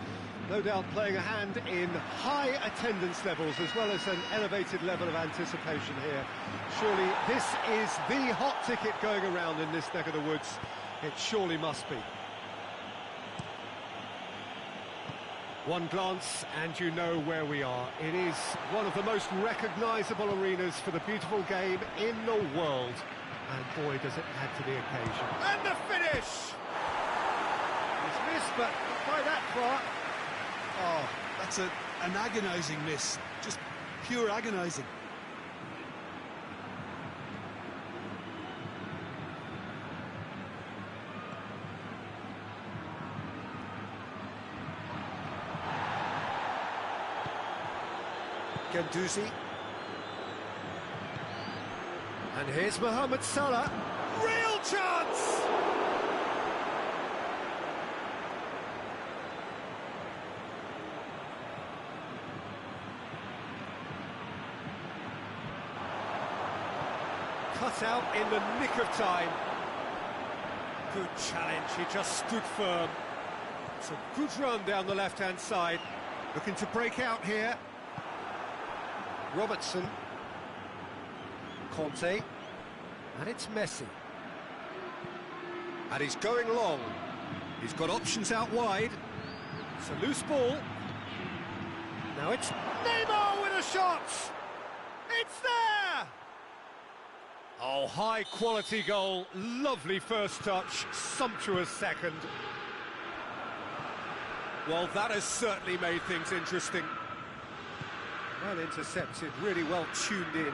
No doubt playing a hand in high attendance levels as well as an elevated level of anticipation here. Surely this is the hot ticket going around in this neck of the woods. It surely must be. One glance and you know where we are. It is one of the most recognisable arenas for the beautiful game in the world. And boy, does it add to the occasion. And the finish! He's missed, but not by that far. Oh, that's an agonising miss. Just pure agonising. Guendouzi. And here's Mohamed Salah. Real chance! Cut out in the nick of time. Good challenge, he just stood firm. It's a good run down the left-hand side. Looking to break out here. Robertson, Conte, and it's Messi. And he's going long. He's got options out wide. It's a loose ball. Now it's Neymar with a shot! It's there! Oh, high-quality goal. Lovely first touch, sumptuous second. Well, that has certainly made things interesting. Well intercepted, really well tuned in.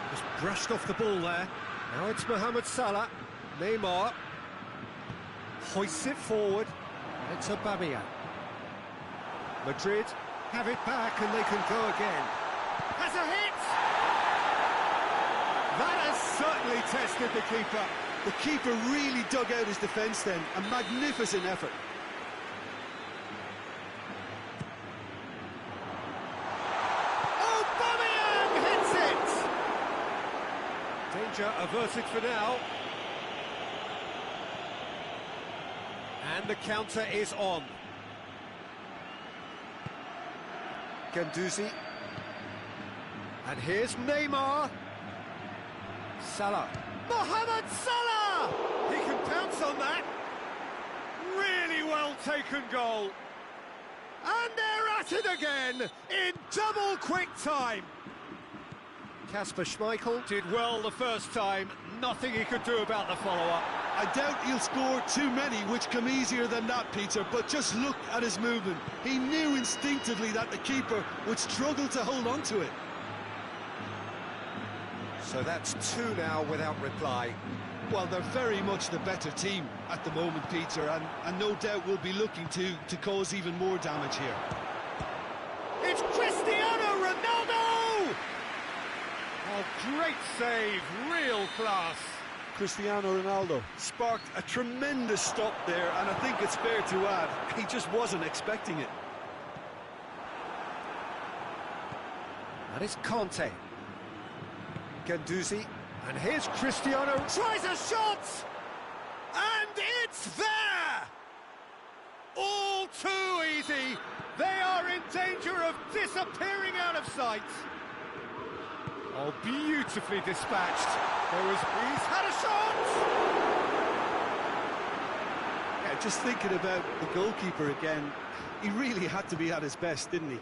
Just brushed off the ball there. Now it's Mohamed Salah. Neymar hoists it forward. It's Aubameyang. Madrid have it back and they can go again. Has a hit! That has certainly tested the keeper. The keeper really dug out his defence then. A magnificent effort. Danger averted for now. And the counter is on. Guendouzi. And here's Neymar. Salah. Mohamed Salah! He can pounce on that. Really well taken goal. And they're at it again in double quick time. Kasper Schmeichel did well the first time, nothing he could do about the follow-up. I doubt he'll score too many, which come easier than that, Peter, but just look at his movement. He knew instinctively that the keeper would struggle to hold on to it. So that's two now without reply. Well, they're very much the better team at the moment, Peter, and no doubt will be looking to cause even more damage here. It's Cristiano Ronaldo! Oh, great save, real class. Cristiano Ronaldo sparked a tremendous stop there, and I think it's fair to add, he just wasn't expecting it. That is Conte. Guendouzi, and here's Cristiano. Tries a shot! And it's there! All too easy. They are in danger of disappearing out of sight. Oh, beautifully dispatched. He's had a shot! Yeah, just thinking about the goalkeeper again, he really had to be at his best, didn't he?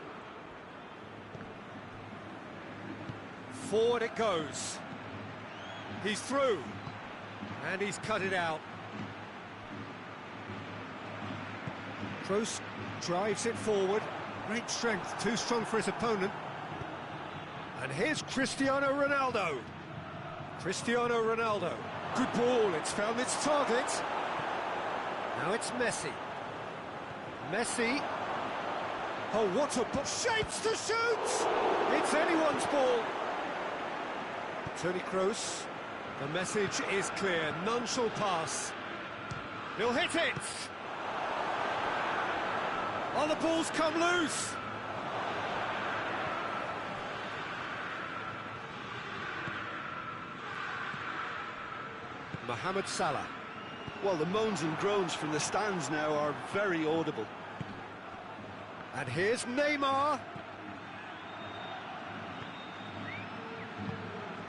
Forward it goes. He's through. And he's cut it out. Kroos drives it forward. Great strength, too strong for his opponent. And here's Cristiano Ronaldo. Cristiano Ronaldo. Good ball, it's found its target. Now it's Messi. Messi. Oh, what a ball. Shapes to shoot! It's anyone's ball. Toni Kroos. The message is clear. None shall pass. He'll hit it! Oh, the ball's come loose! Mohamed Salah. Well, the moans and groans from the stands now are very audible. And here's Neymar.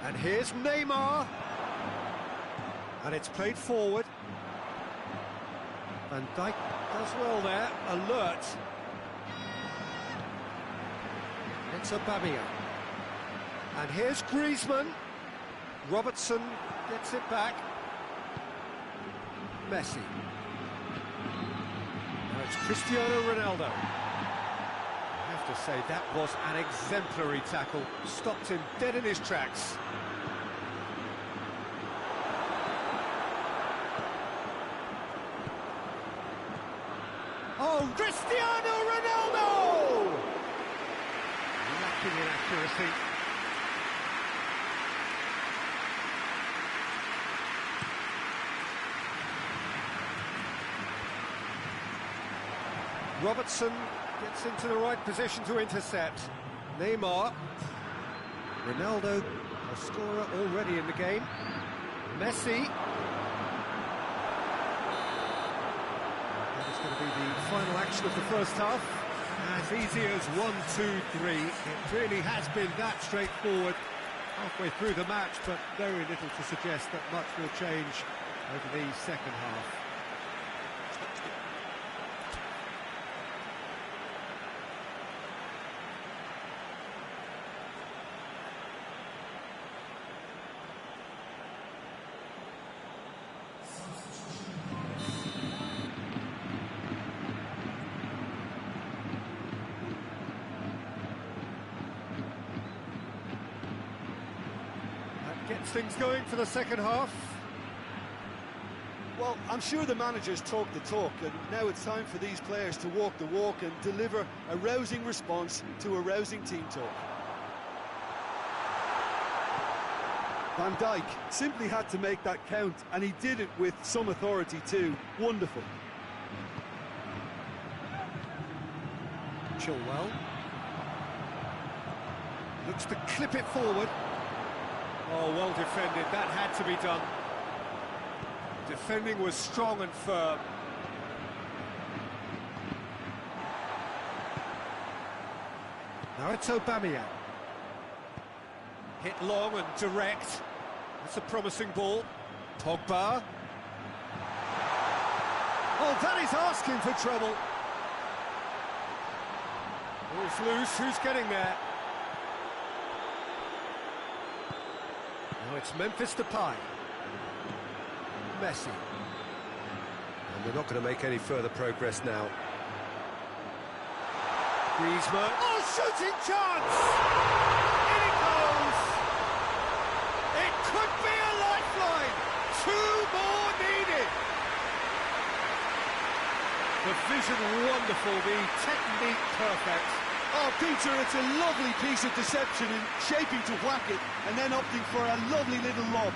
And here's Neymar. And it's played forward. Van Dijk does well there, alert. It's Aubameyang. And here's Griezmann. Robertson gets it back. Messi. Now it's Cristiano Ronaldo. I have to say, that was an exemplary tackle. Stopped him dead in his tracks. Oh, Cristiano Ronaldo! Lacking in accuracy. Robertson gets into the right position to intercept. Neymar. Ronaldo, a scorer already in the game. Messi. That is going to be the final action of the first half. As easy as 1, 2, 3. It really has been that straightforward halfway through the match, but very little to suggest that much will change over the second half. Gets things going for the second half. Well, I'm sure the managers talk the talk, and now it's time for these players to walk the walk and deliver a rousing response to a rousing team talk. Van Dijk simply had to make that count, and he did it with some authority too. Wonderful. Chilwell. Looks to clip it forward. Oh, well defended. That had to be done. Defending was strong and firm. Now it's Aubameyang. Hit long and direct. That's a promising ball. Pogba. Oh, that is asking for trouble. Ball's loose. Who's getting there? Now it's Memphis Depay. Messi. And they're not going to make any further progress now. Griezmann. Oh, shooting chance! In it goes! It could be a lifeline! 2 more needed! The vision wonderful, the technique perfect. Oh, Peter, it's a lovely piece of deception in shaping to whack it and then opting for a lovely little lob.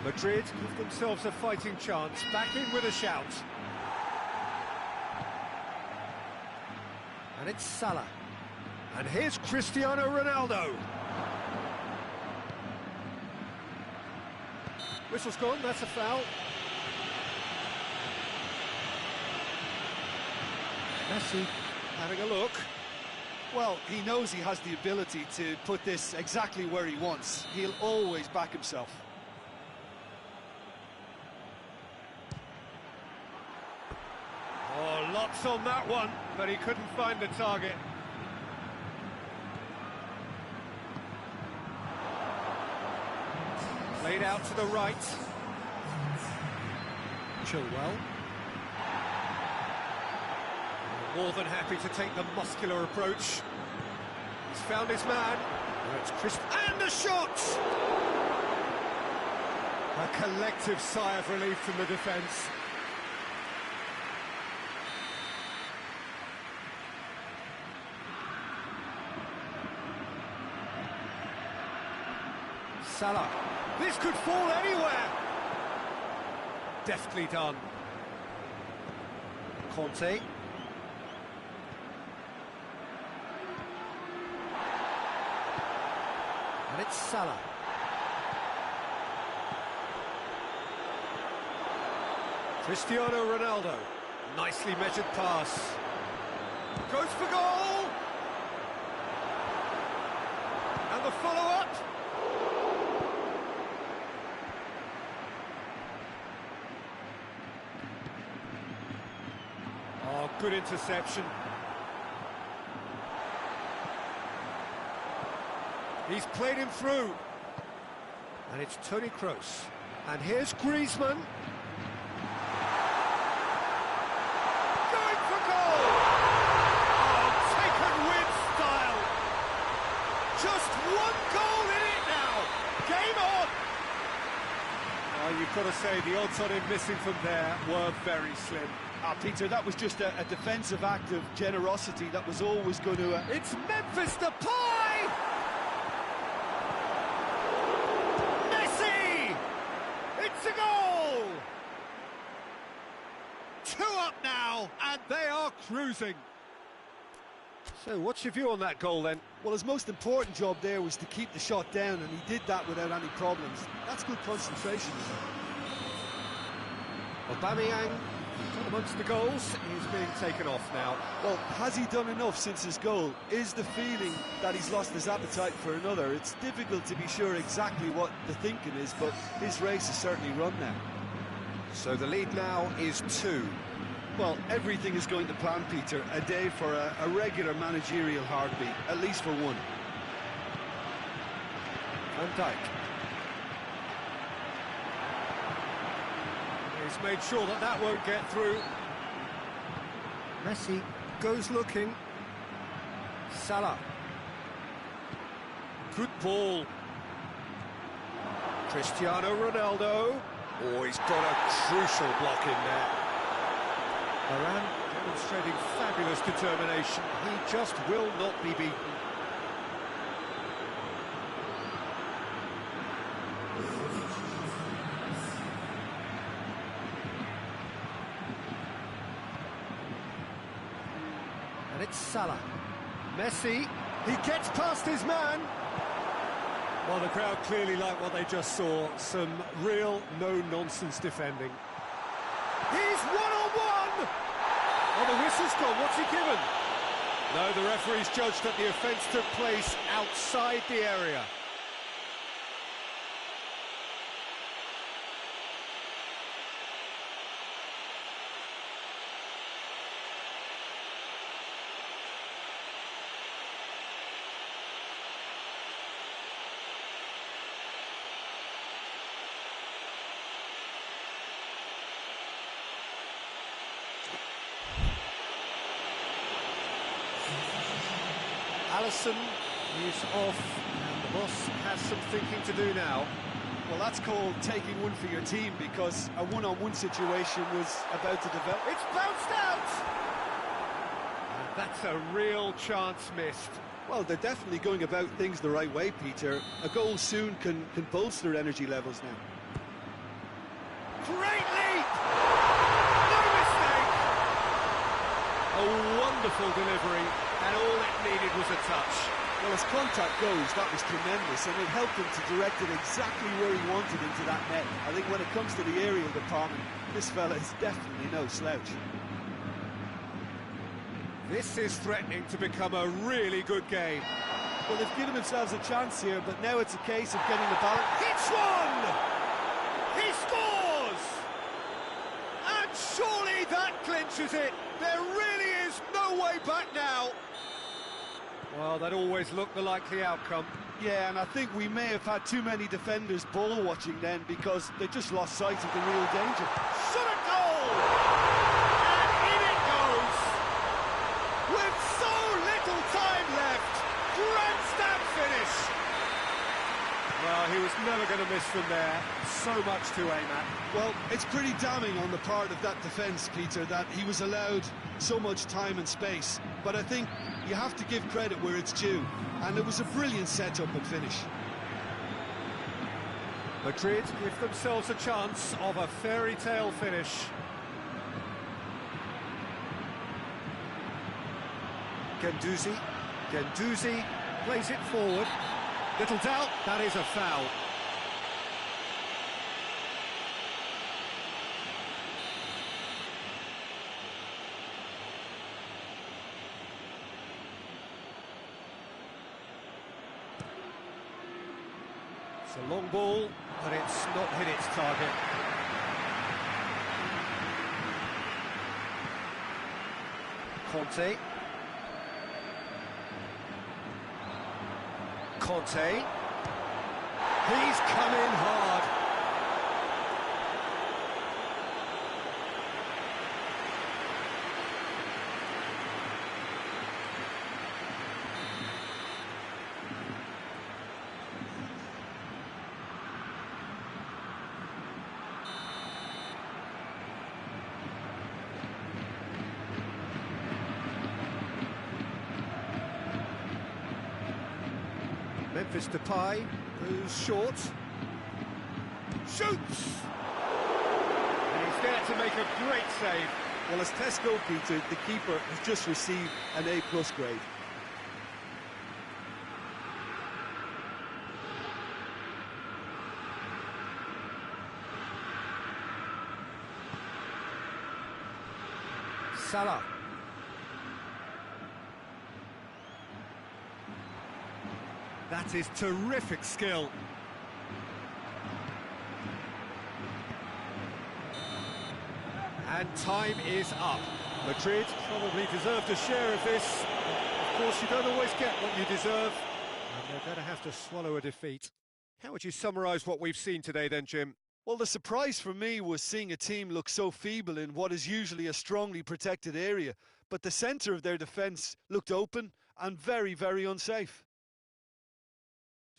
Madrid give themselves a fighting chance, back in with a shout. And it's Salah. And here's Cristiano Ronaldo. Whistle's gone, that's a foul. Messi having a look. Well, he knows he has the ability to put this exactly where he wants. He'll always back himself. Oh, lots on that one, but he couldn't find the target. Played out to the right. Chilwell. More than happy to take the muscular approach. He's found his man. Now it's Chris, and a shot! A collective sigh of relief from the defence. Salah. This could fall anywhere. Deftly done. Conte. And it's Salah. Cristiano Ronaldo. Nicely measured pass. Goes for goal! And the follow-up. Oh, good interception. He's played him through. And it's Toni Kroos. And here's Griezmann. Going for goal! Oh, taken with style. Just one goal in it now. Game on! Oh, you've got to say the odds on him missing from there were very slim. Peter, that was just a defensive act of generosity that was always going to... It's Memphis Depay! Messi! It's a goal! 2 up now, and they are cruising. So, what's your view on that goal, then? Well, his most important job there was to keep the shot down, and he did that without any problems. That's good concentration. Aubameyang, amongst the goals, is being taken off now. Well, has he done enough since his goal? Is the feeling that he's lost his appetite for another? It's difficult to be sure exactly what the thinking is, but his race is certainly run now. So the lead now is 2. Well, everything is going to plan, Peter. A day for a regular managerial heartbeat, at least for one. Van Dijk. He's made sure that that won't get through. Messi goes looking. Salah. Good ball. Cristiano Ronaldo. Oh, he's got a crucial block in there. Varane demonstrating fabulous determination. He just will not be beaten. And it's Salah. Messi, he gets past his man. Well, the crowd clearly like what they just saw. Some real no-nonsense defending. He's one-on-one! Oh, the whistle's gone. What's he given? No, the referee's judged that the offence took place outside the area. Alisson is off, and the boss has some thinking to do now. Well, that's called taking one for your team, because a one-on-one situation was about to develop. It's bounced out! And that's a real chance missed. Well, they're definitely going about things the right way, Peter. A goal soon can bolster energy levels now. Great leap! No mistake! A wonderful delivery, and all it needed was a touch. Well, as contact goes, that was tremendous, and it helped him to direct it exactly where he wanted into that net. I think when it comes to the aerial department, this fella is definitely no slouch. This is threatening to become a really good game. Well, they've given themselves a chance here, but now it's a case of getting the balance. Hits one! He scores! And surely that clinches it. There really is no way back now. Well, that always looked the likely outcome. Yeah, and I think we may have had too many defenders ball watching then, because they just lost sight of the real danger. Shot a goal! And in it goes! With so little time left, grand slam finish! Well, he was never going to miss from there. So much to aim at. Well, it's pretty damning on the part of that defence, Peter, that he was allowed so much time and space. But I think you have to give credit where it's due, and it was a brilliant setup and finish. Madrid give themselves a chance of a fairy tale finish. Guendouzi plays it forward. Little doubt, that is a foul. It's a long ball, but it's not hit its target. Conte. He's come in hard. Memphis Depay, who's short, shoots! And he's there to make a great save. Well, as test goalkeeper, the keeper has just received an A+ grade. Salah. That is terrific skill. And time is up. Madrid probably deserved a share of this. Of course, you don't always get what you deserve, and they're going to have to swallow a defeat. How would you summarise what we've seen today then, Jim? Well, the surprise for me was seeing a team look so feeble in what is usually a strongly protected area, but the centre of their defence looked open and very, very unsafe.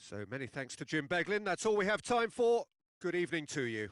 So many thanks to Jim Beglin. That's all we have time for. Good evening to you.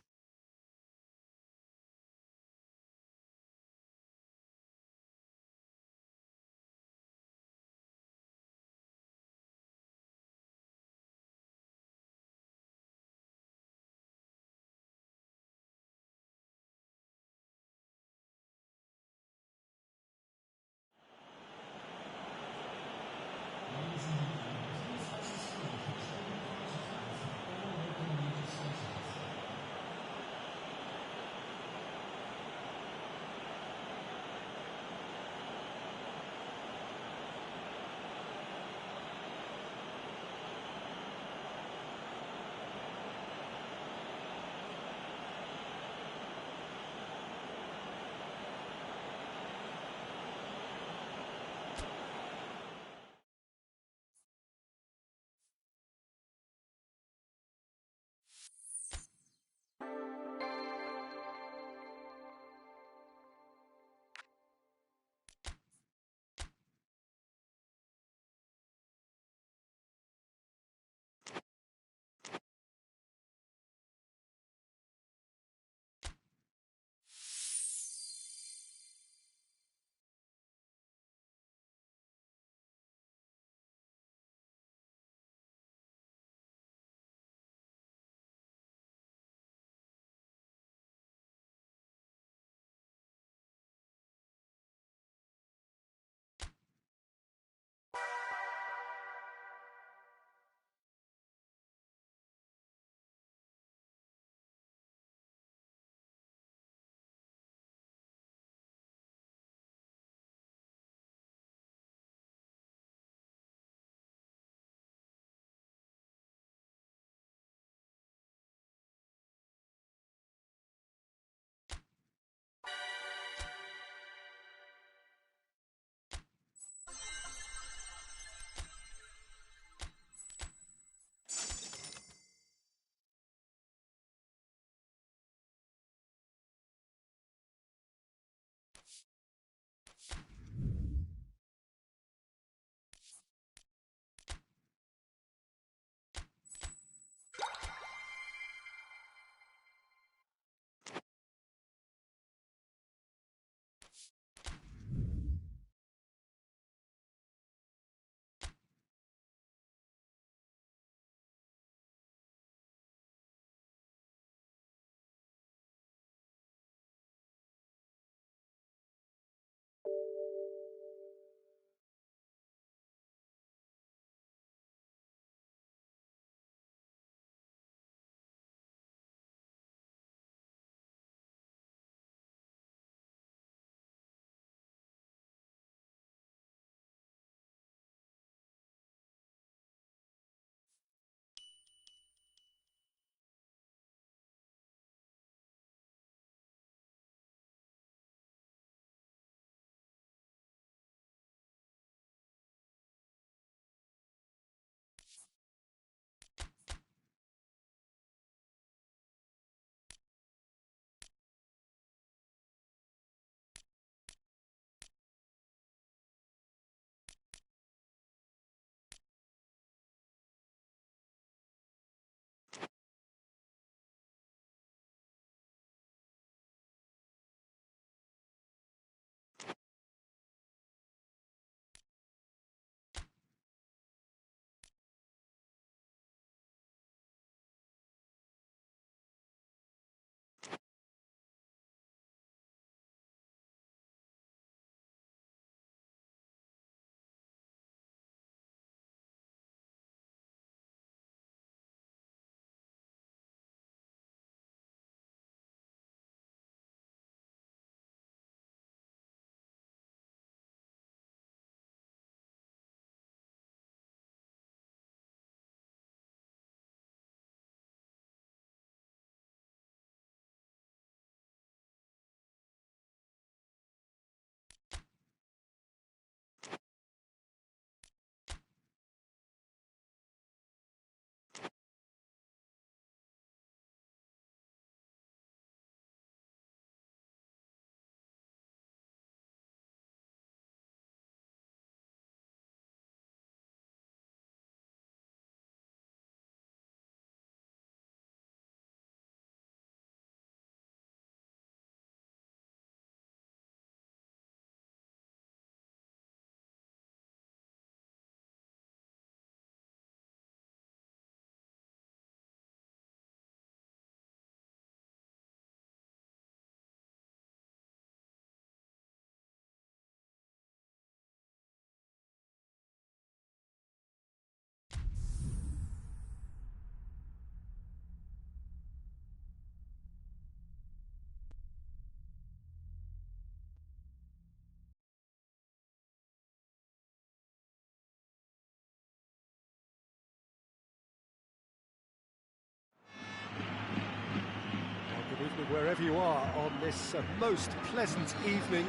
wherever you are on this most pleasant evening.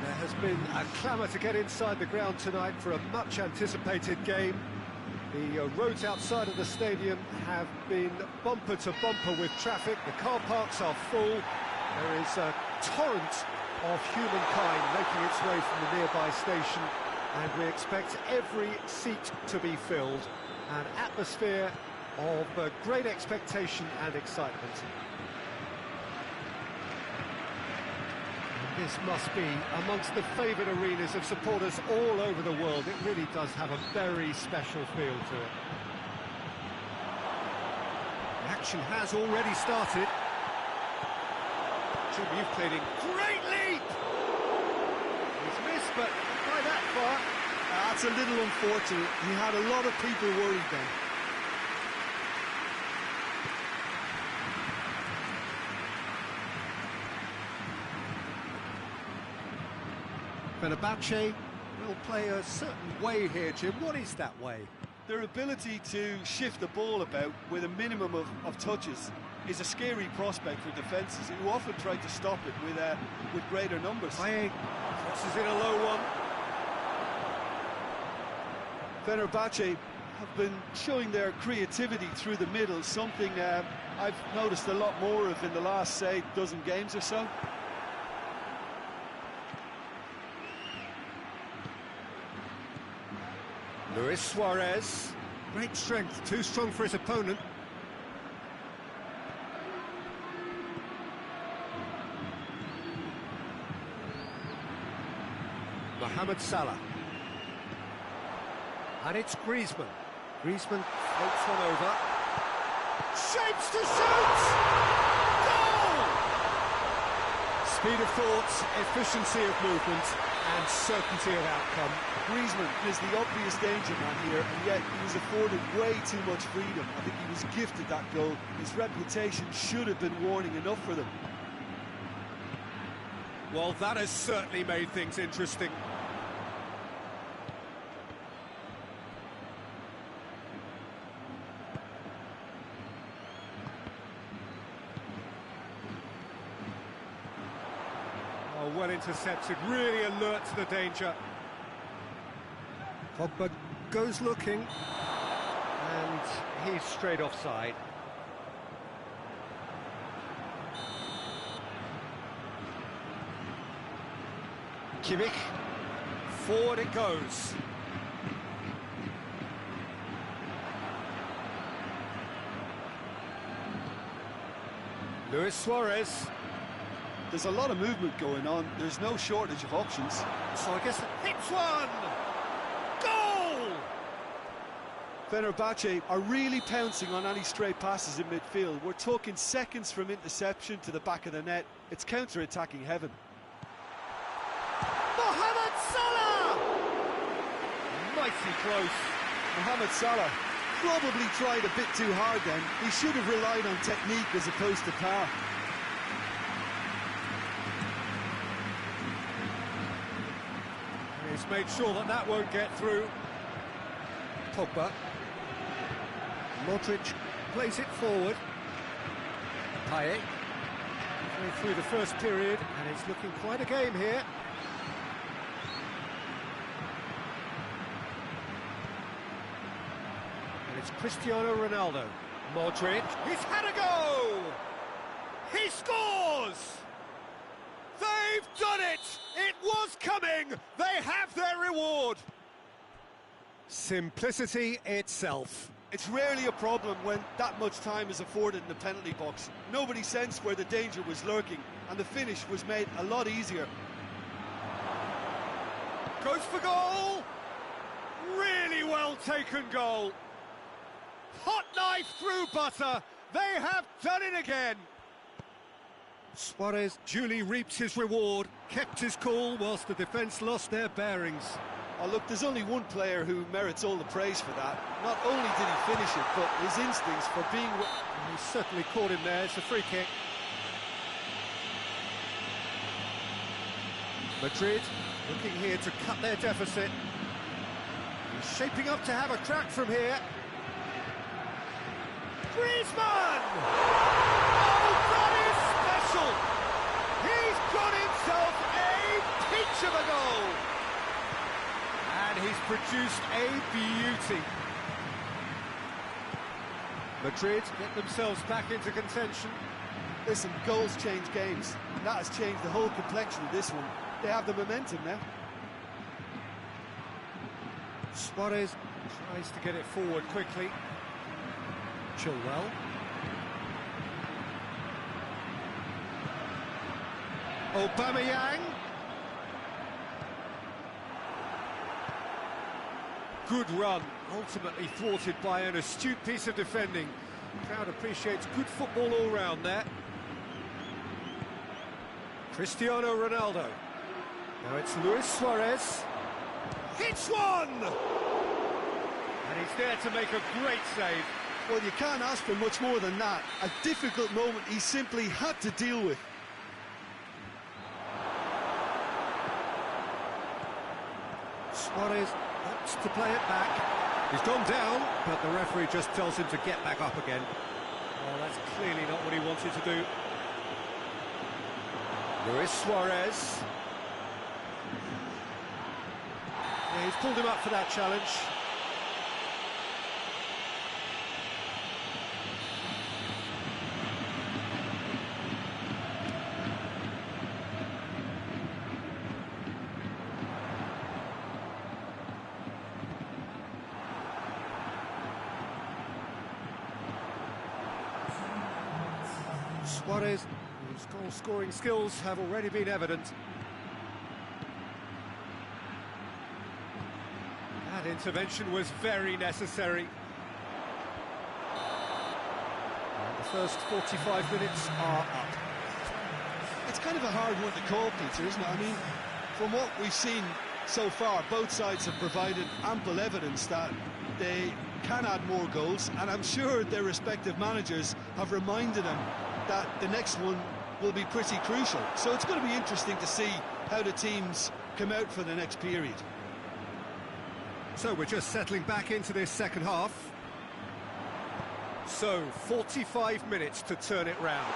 There has been a clamour to get inside the ground tonight for a much-anticipated game. The roads outside of the stadium have been bumper to bumper with traffic. The car parks are full. There is a torrent of humankind making its way from the nearby station, and we expect every seat to be filled. An atmosphere of great expectation and excitement. And this must be amongst the favoured arenas of supporters all over the world. It really does have a very special feel to it. The action has already started. Jim, you've played in great leap! He's missed, but not by that far. That's a little unfortunate. He had a lot of people worried then. Fenerbahce will play a certain way here, Jim. What is that way? Their ability to shift the ball about with a minimum of touches is a scary prospect for defences who often try to stop it with greater numbers. Crosses in a low one. Fenerbahce have been showing their creativity through the middle, something I've noticed a lot more of in the last, say, dozen games or so. Luis Suarez, great strength, too strong for his opponent. Mohamed Salah. And it's Griezmann. Griezmann floats one over. Shapes to shoot! Goal! Speed of thought, efficiency of movement, and certainty of outcome. Griezmann is the obvious danger man here, and yet he was afforded way too much freedom. I think he was gifted that goal. His reputation should have been warning enough for them. Well, that has certainly made things interesting. Oh, well intercepted, really alert to the danger. Pogba goes looking, and he's straight offside. Kimmich, forward it goes. Luis Suarez. There's a lot of movement going on. There's no shortage of options. So I guess hits one! Goal! Fenerbahce are really pouncing on any stray passes in midfield. We're talking seconds from interception to the back of the net. It's counter-attacking heaven. Mohamed Salah! Mighty close. Mohamed Salah probably tried a bit too hard then. He should have relied on technique as opposed to power. He's made sure that that won't get through. Pogba. Modric plays it forward. Payet. Through the first period, and it's looking quite a game here. And it's Cristiano Ronaldo. Modric. He's had a go! He scores! They've done it! It was coming! They have their reward! Simplicity itself. It's rarely a problem when that much time is afforded in the penalty box. Nobody sensed where the danger was lurking, and the finish was made a lot easier. Goes for goal! Really well taken goal. Hot knife through butter. They have done it again. Suarez duly reaps his reward, kept his cool whilst the defence lost their bearings. Oh, look, there's only one player who merits all the praise for that. Not only did he finish it, but his instincts for being... He certainly caught him there. It's a free kick. Madrid looking here to cut their deficit. He's shaping up to have a crack from here. Griezmann! Oh, that is of a goal! And he's produced a beauty. Madrid get themselves back into contention. Listen, goals change games, and that has changed the whole complexion of this one. They have the momentum now. Suarez tries to get it forward quickly. Chilwell. Aubameyang. Good run, ultimately thwarted by an astute piece of defending. Crowd appreciates good football all round there. Cristiano Ronaldo. Now it's Luis Suarez. Hits one! And he's there to make a great save. Well, you can't ask for much more than that. A difficult moment he simply had to deal with. Suarez wants to play it back. He's gone down, but the referee just tells him to get back up again. Oh, that's clearly not what he wanted to do. Luis Suarez. Yeah, he's pulled him up for that challenge. Suarez, whose goal-scoring skills have already been evident. That intervention was very necessary. And the first 45 minutes are up. It's kind of a hard one to call, Peter, isn't it? I mean, from what we've seen so far, both sides have provided ample evidence that they can add more goals, and I'm sure their respective managers have reminded them that the next one will be pretty crucial. So it's going to be interesting to see how the teams come out for the next period. So we're just settling back into this second half. So 45 minutes to turn it round.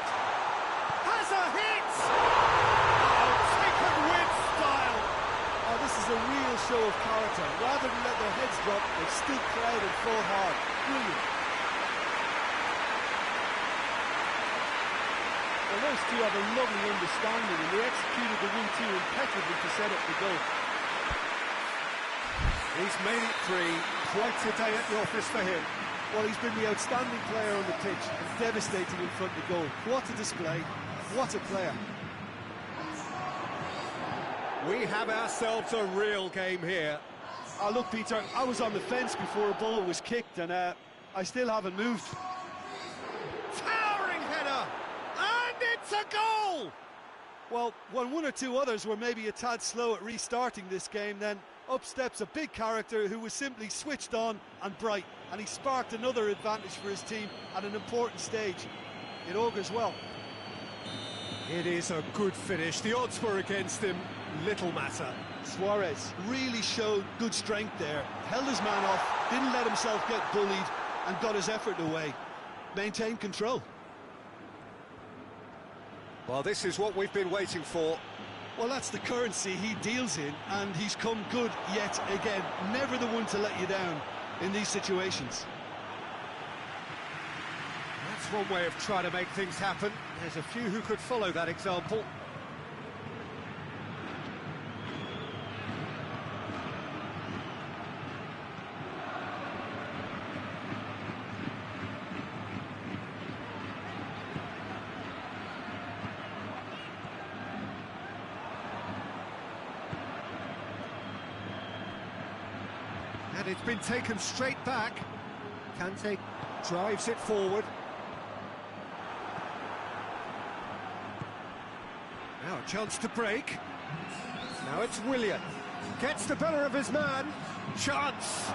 Has a hit! Oh, taken with style! Oh, this is a real show of character. Rather than let their heads drop, they've stood proud and fought hard. Brilliant. Well, those two have a lovely understanding, and they executed the 1-2 impeccably to set up the goal. He's made it three. Quite a day at the office for him. Well, he's been the outstanding player on the pitch and devastating in front of goal. What a display. What a player. We have ourselves a real game here. Oh, look, Peter, I was on the fence before a ball was kicked, and I still haven't moved. Towering header! And it's a goal! Well, when one or two others were maybe a tad slow at restarting this game, then up steps a big character who was simply switched on and bright, and he sparked another advantage for his team at an important stage. It augurs well. It is a good finish. The odds were against him. Little matter. Suarez really showed good strength there. Held his man off, didn't let himself get bullied, and got his effort away. Maintained control. Well, this is what we've been waiting for. Well, that's the currency he deals in, and he's come good yet again. Never the one to let you down in these situations. That's one way of trying to make things happen. There's a few who could follow that example. And it's been taken straight back. Kante drives it forward. Now a chance to break. Now it's Willian. Gets the better of his man. Chance.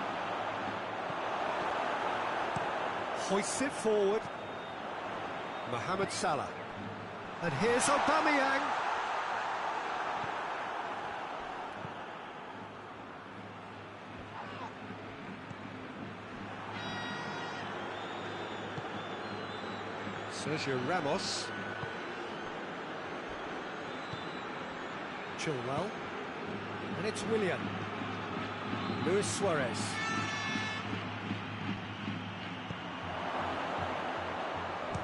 Hoists it forward. Mohamed Salah. And here's Aubameyang. Sergio Ramos. Chilwell. And it's Willian. Luis Suarez.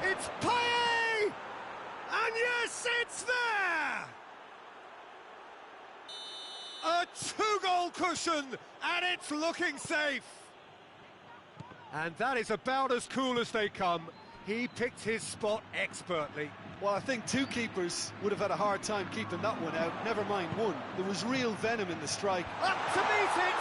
It's Payet! And yes, it's there! A two-goal cushion, and it's looking safe. And that is about as cool as they come. He picked his spot expertly. Well, I think two keepers would have had a hard time keeping that one out, never mind one. There was real venom in the strike. Up to meet it!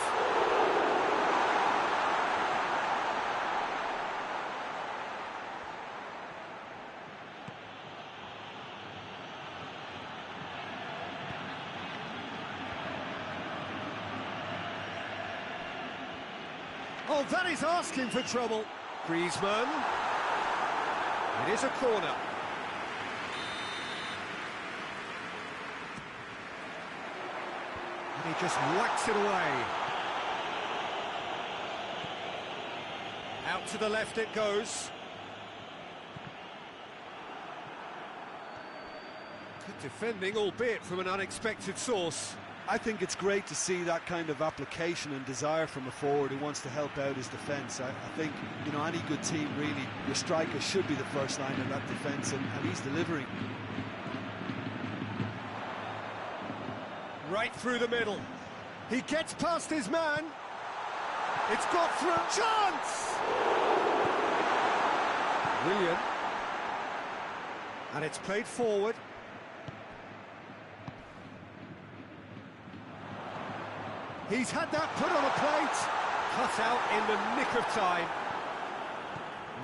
Oh, that is asking for trouble. Griezmann. It is a corner. And he just whacks it away. Out to the left it goes. Good defending, albeit from an unexpected source. I think it's great to see that kind of application and desire from a forward who wants to help out his defence. I think, you know, any good team, really, your striker should be the first line of that defence, and he's delivering. Right through the middle. He gets past his man. It's got through. Chance! Willian. And it's played forward. He's had that put on a plate. Cut out in the nick of time.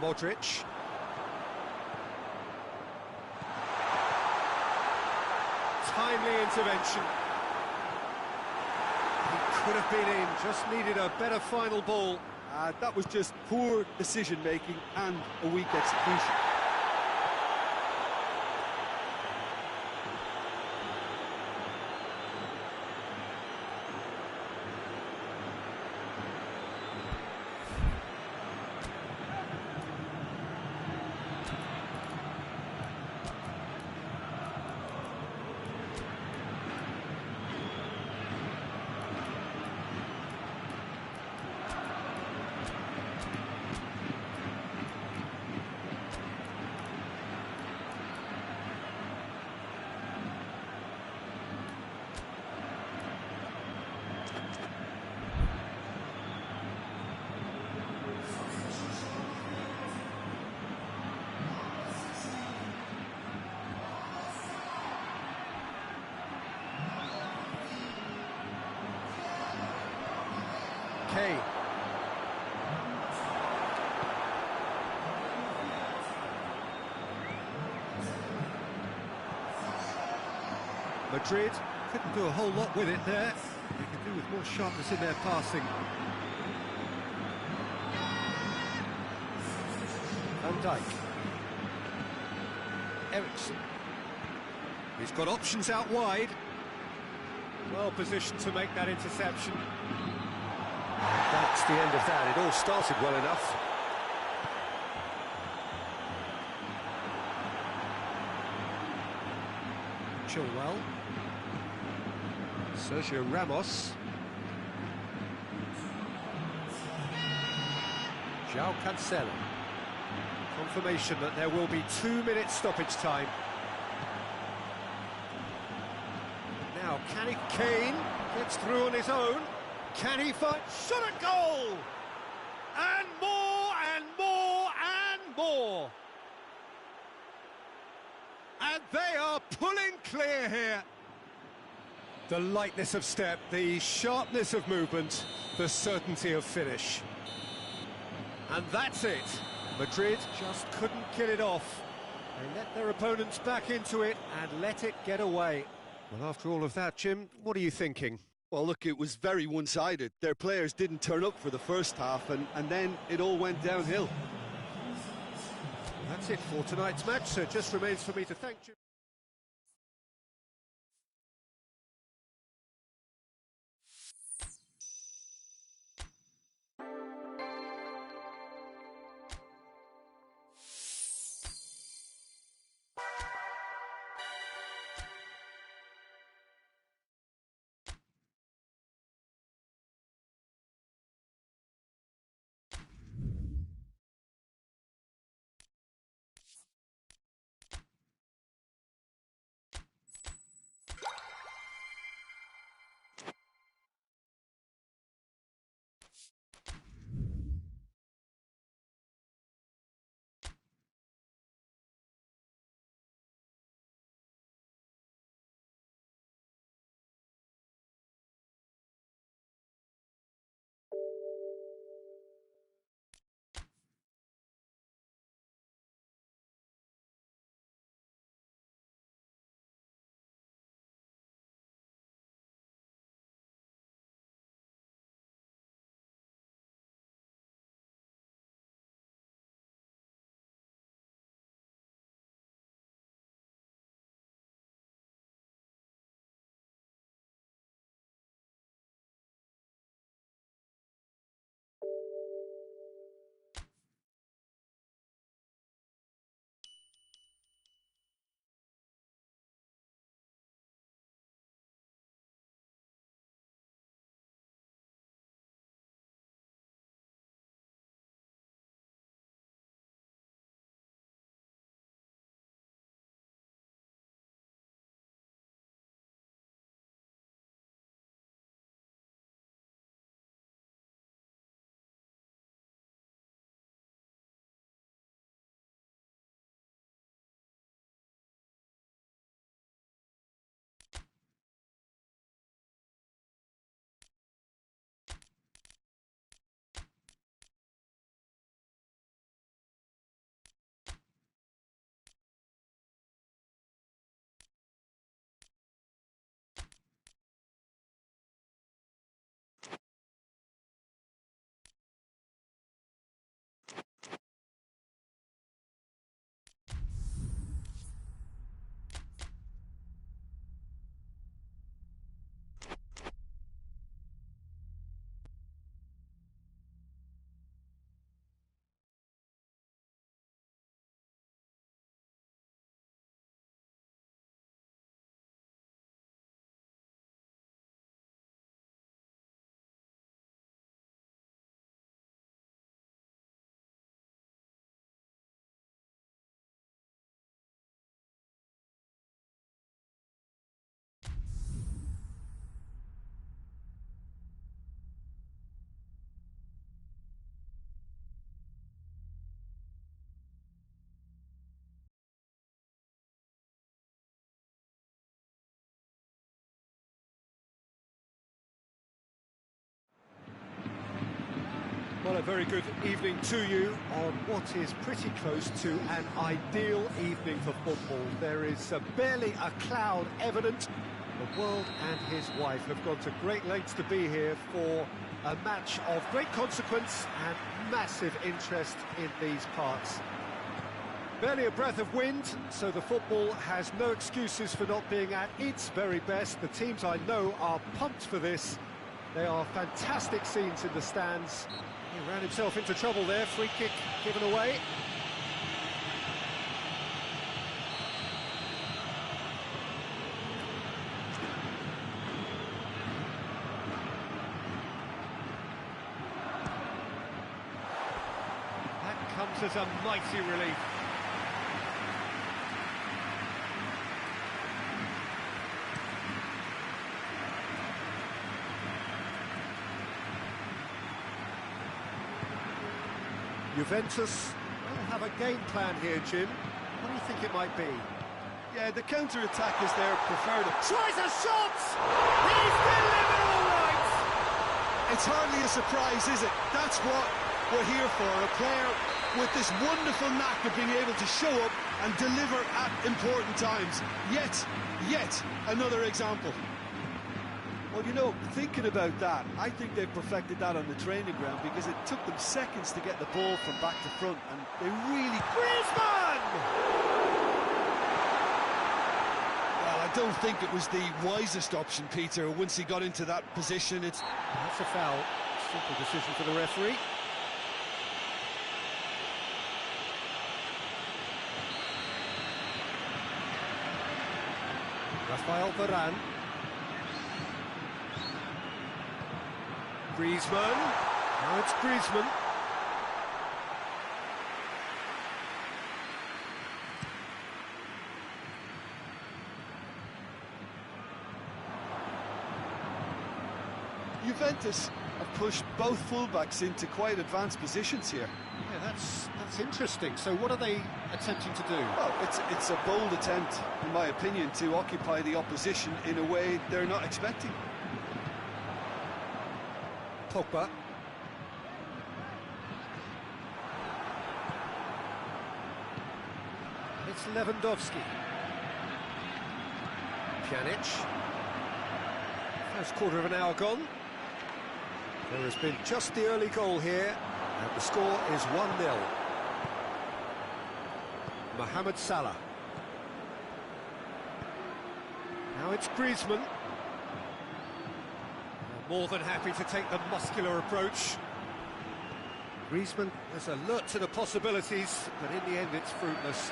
Modric. Timely intervention. He could have been in, just needed a better final ball. That was just poor decision-making and a weak execution. Kane. Madrid couldn't do a whole lot with it there. They could do with more sharpness in their passing. Van Dijk. Ericsson. He's got options out wide. Well positioned to make that interception. That's the end of that. It all started well enough. Chilwell. Sergio Ramos. João Cancelo. Confirmation that there will be 2 minutes stoppage time. Now, Kane gets through on his own. Can he find shot at goal? And more and more and more. And they are pulling clear here. The lightness of step, the sharpness of movement, the certainty of finish. And that's it. Madrid just couldn't kill it off. They let their opponents back into it and let it get away. Well, after all of that, Jim, what are you thinking? Well, look, it was very one-sided. Their players didn't turn up for the first half, and then it all went downhill. That's it for tonight's match, so it just remains for me to thank you. Well, a very good evening to you on what is pretty close to an ideal evening for football. There is barely a cloud evident. The world and his wife have gone to great lengths to be here for a match of great consequence and massive interest in these parts. Barely a breath of wind, so the football has no excuses for not being at its very best. The teams I know are pumped for this. They are fantastic scenes in the stands. He ran himself into trouble there, free kick given away. That comes as a mighty relief. Juventus will have a game plan here, Jim. What do you think it might be? Yeah, the counter-attack is their preferred. Tries a shot! He's delivered all right! It's hardly a surprise, is it? That's what we're here for. A player with this wonderful knack of being able to show up and deliver at important times. Yet another example. Well, you know, thinking about that, I think they've perfected that on the training ground because it took them seconds to get the ball from back to front, and they really... Griezmann! Well, I don't think it was the wisest option, Peter, once he got into that position. That's a foul. Simple decision for the referee. Rafael Varane. Griezmann. Now it's Griezmann. Juventus have pushed both fullbacks into quite advanced positions here. Yeah, that's interesting. So what are they attempting to do? Well, it's a bold attempt, in my opinion, to occupy the opposition in a way they're not expecting. Pogba. It's Lewandowski. Pjanic. First quarter of an hour gone. There has been just the early goal here, and the score is 1-0. Mohamed Salah. Now it's Griezmann. More than happy to take the muscular approach. Griezmann is alert to the possibilities, but in the end it's fruitless.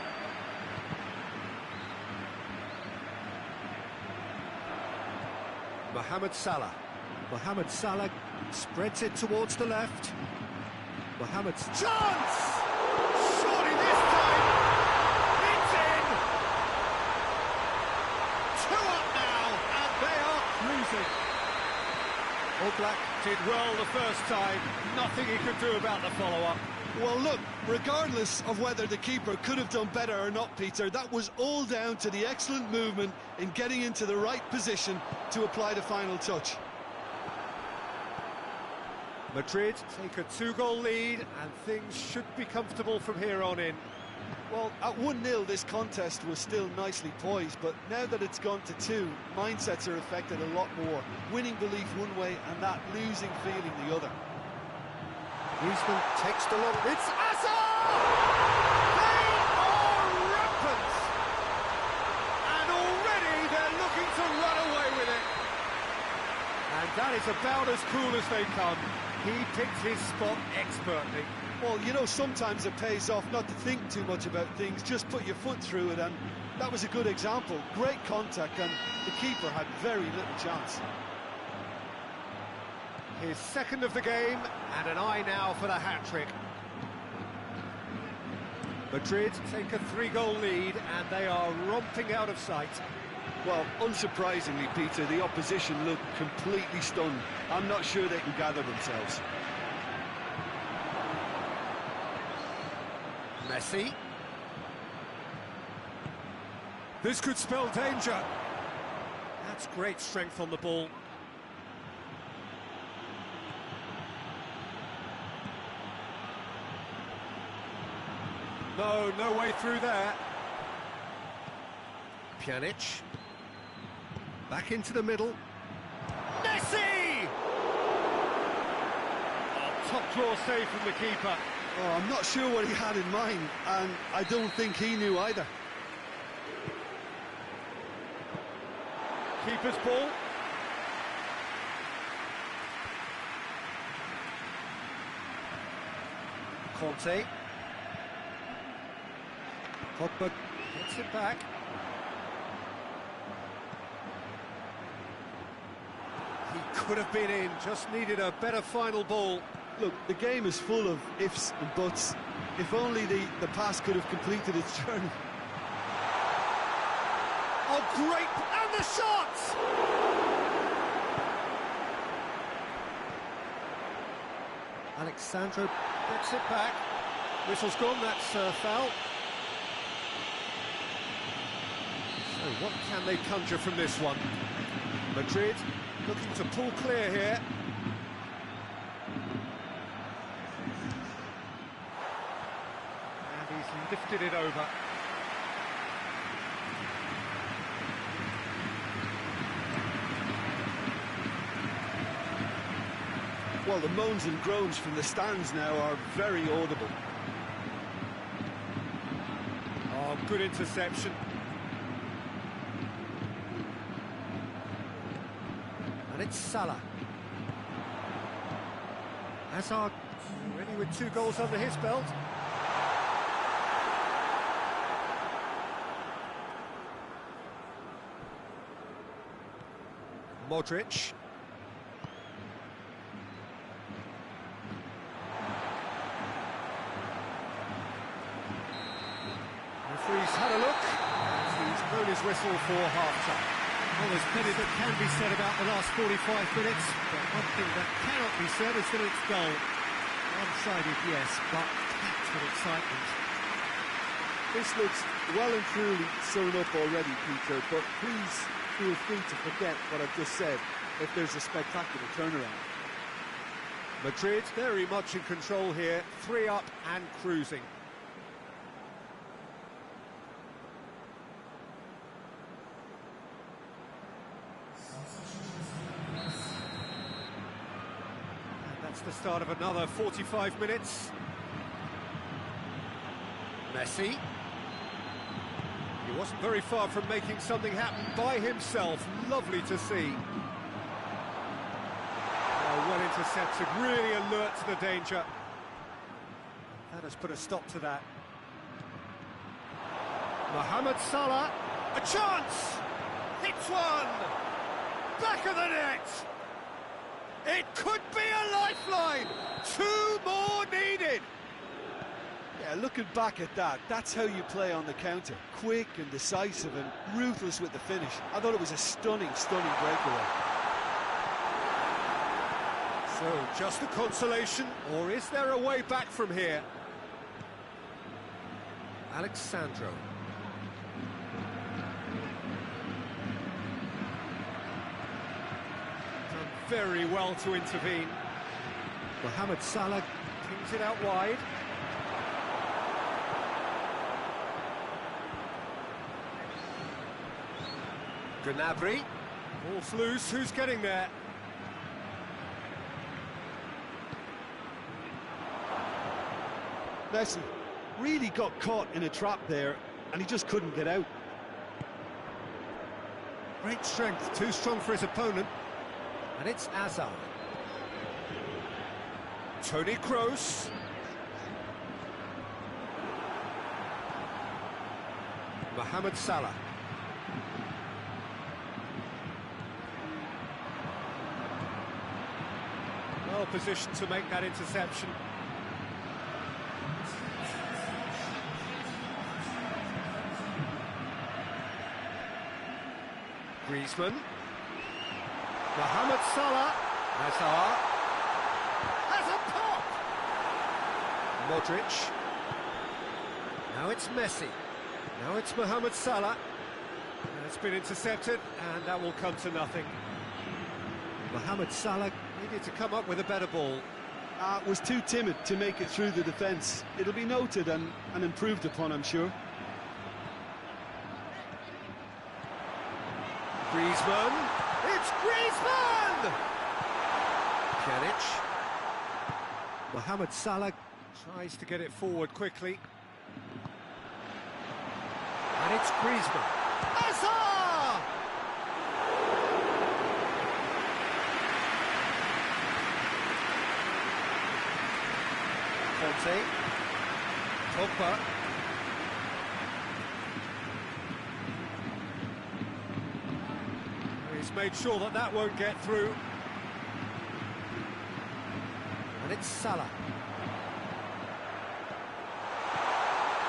Mohamed Salah. Mohamed Salah spreads it towards the left. Mohamed's chance! Surely this time it's in! 2 up now, and they are cruising. Oblak did well the first time, nothing he could do about the follow-up. Well, look, regardless of whether the keeper could have done better or not, Peter, that was all down to the excellent movement in getting into the right position to apply the final touch. Madrid take a 2-goal lead, and things should be comfortable from here on in. Well, at 1-0, this contest was still nicely poised, but now that it's gone to 2, mindsets are affected a lot more. Winning belief one way and that losing feeling the other. Griezmann takes the long... It's Hazard! They are rampant! And already they're looking to run away with it. And that is about as cool as they come. He picked his spot expertly. Well, you know, sometimes it pays off not to think too much about things, just put your foot through it, and that was a good example. Great contact, and the keeper had very little chance. His second of the game, and an eye now for the hat-trick. Madrid take a 3-goal lead, and they are romping out of sight. Well, unsurprisingly, Peter, the opposition look completely stunned. I'm not sure they can gather themselves. Messi. This could spell danger. That's great strength on the ball. No, no way through there. Pjanic. Back into the middle. Messi! Oh, top draw save from the keeper. Oh, I'm not sure what he had in mind, and I don't think he knew either. Keeper's ball. Conte. Pogba gets it back. He could have been in, just needed a better final ball. Look, the game is full of ifs and buts. If only the pass could have completed its journey. Oh, great! And the shot! Alexandro gets it back. Whistle's gone, that's foul. So what can they conjure from this one? Madrid looking to pull clear here. And he's lifted it over. Well, the moans and groans from the stands now are very audible. Oh, good interception. And it's Salah. Hazard already with 2 goals under his belt. Modric. Referee's had a look, and he's blown his whistle for half-time. Well, there's plenty that can be said about the last 45 minutes, but one thing that cannot be said is that it's dull. One-sided, yes, but packed with excitement. This looks well and truly sewn up already, Peter, but please feel free to forget what I've just said if there's a spectacular turnaround. Madrid very much in control here, 3 up and cruising. That's the start of another 45 minutes. Messi. He wasn't very far from making something happen by himself. Lovely to see. Oh, well intercepted, really alert to the danger. That has put a stop to that. Mohamed Salah, a chance! Hits one! Back of the net! It could be a lifeline! 2 more needed! Yeah, looking back at that, that's how you play on the counter. Quick and decisive and ruthless with the finish. I thought it was a stunning, stunning breakaway. So, just a consolation, or is there a way back from here? Alexandro. Done very well to intervene. Mohamed Salah pings it out wide. Gnabry. Ball's loose, who's getting there? Messi really got caught in a trap there, and he just couldn't get out. Great strength, too strong for his opponent. And it's Hazard. Toni Kroos. Mohamed Salah. Well positioned to make that interception. Griezmann. Mohamed Salah. Hazard. Has a pop! Modric. Now it's Messi. Now it's Mohamed Salah. It's been intercepted, and that will come to nothing. Mohamed Salah needed to come up with a better ball. Was too timid to make it through the defence. It'll be noted and improved upon, I'm sure. Griezmann. It's Griezmann! Pjanic. Mohamed Salah tries to get it forward quickly. And it's Griezmann. Hazard! Conte. Pogba. He's made sure that that won't get through. And it's Salah.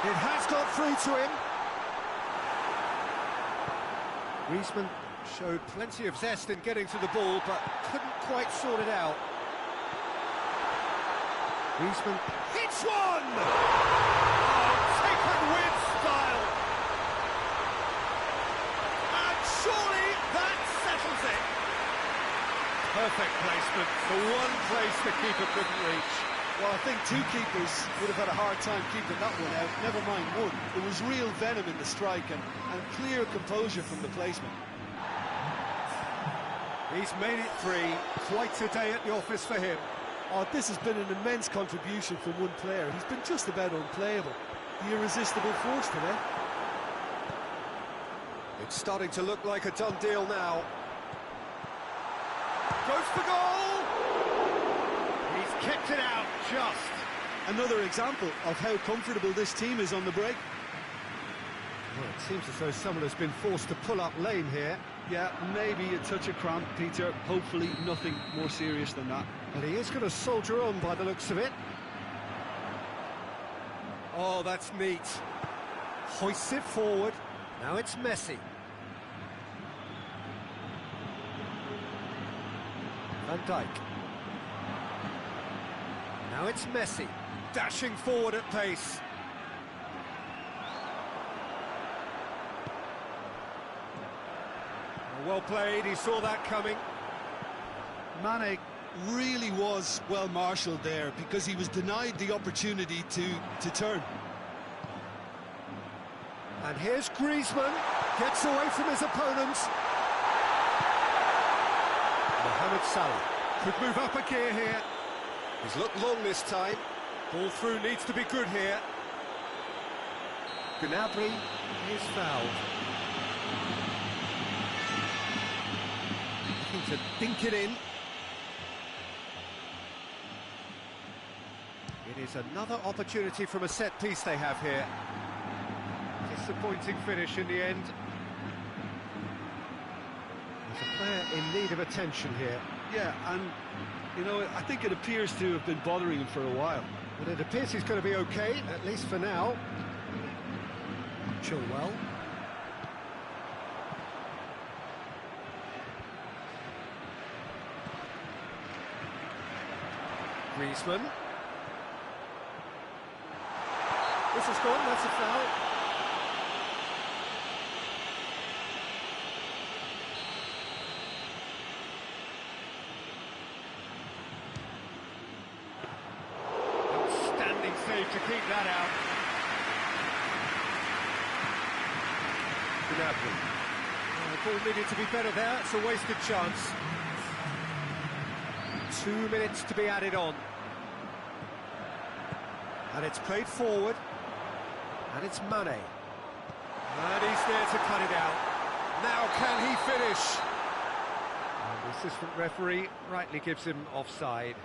It has got through to him. Griezmann showed plenty of zest in getting to the ball, but couldn't quite sort it out. Griezmann hits one! Oh, taken with style! And surely that settles it! Perfect placement, the one place the keeper couldn't reach. Well, I think two keepers would have had a hard time keeping that one out, never mind one. There was real venom in the strike and clear composure from the placement. He's made it three, quite a day at the office for him. Oh, this has been an immense contribution from one player. He's been just about unplayable. The irresistible force today. It's starting to look like a done deal now. Goes for goal! He's kicked it out, just. Another example of how comfortable this team is on the break. Well, it seems as though someone has been forced to pull up lame here. Yeah, maybe a touch of cramp, Peter. Hopefully nothing more serious than that. Well, he is going to soldier on by the looks of it. Oh, that's neat. Hoists it forward. Now it's Messi. Van Dijk. Now it's Messi, dashing forward at pace. Well played, he saw that coming. Mane really was well marshalled there because he was denied the opportunity to turn. And here's Griezmann, gets away from his opponents. Mohamed Salah could move up a gear here. He's looked long this time. Ball through needs to be good here. Gnabry is fouled. Looking to dink it in. It is another opportunity from a set piece they have here. Disappointing finish in the end. There's a player in need of attention here. Yeah, and, you know, I think it appears to have been bothering him for a while. But it appears he's going to be okay, at least for now. Chilwell. Griezmann. This is gone, that's a foul. Outstanding save to keep that out. Gnabry. The ball needed to be better there, it's a wasted chance. 2 minutes to be added on. And it's played forward. And it's Mane. And he's there to cut it out. Now can he finish? And the assistant referee rightly gives him offside.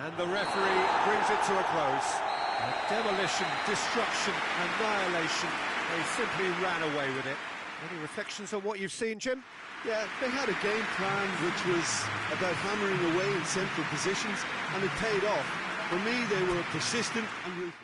And the referee brings it to a close. Demolition, destruction, annihilation. They simply ran away with it. Any reflections on what you've seen, Jim? Yeah, they had a game plan which was about hammering away in central positions, and it paid off. For me, they were persistent and ruthless.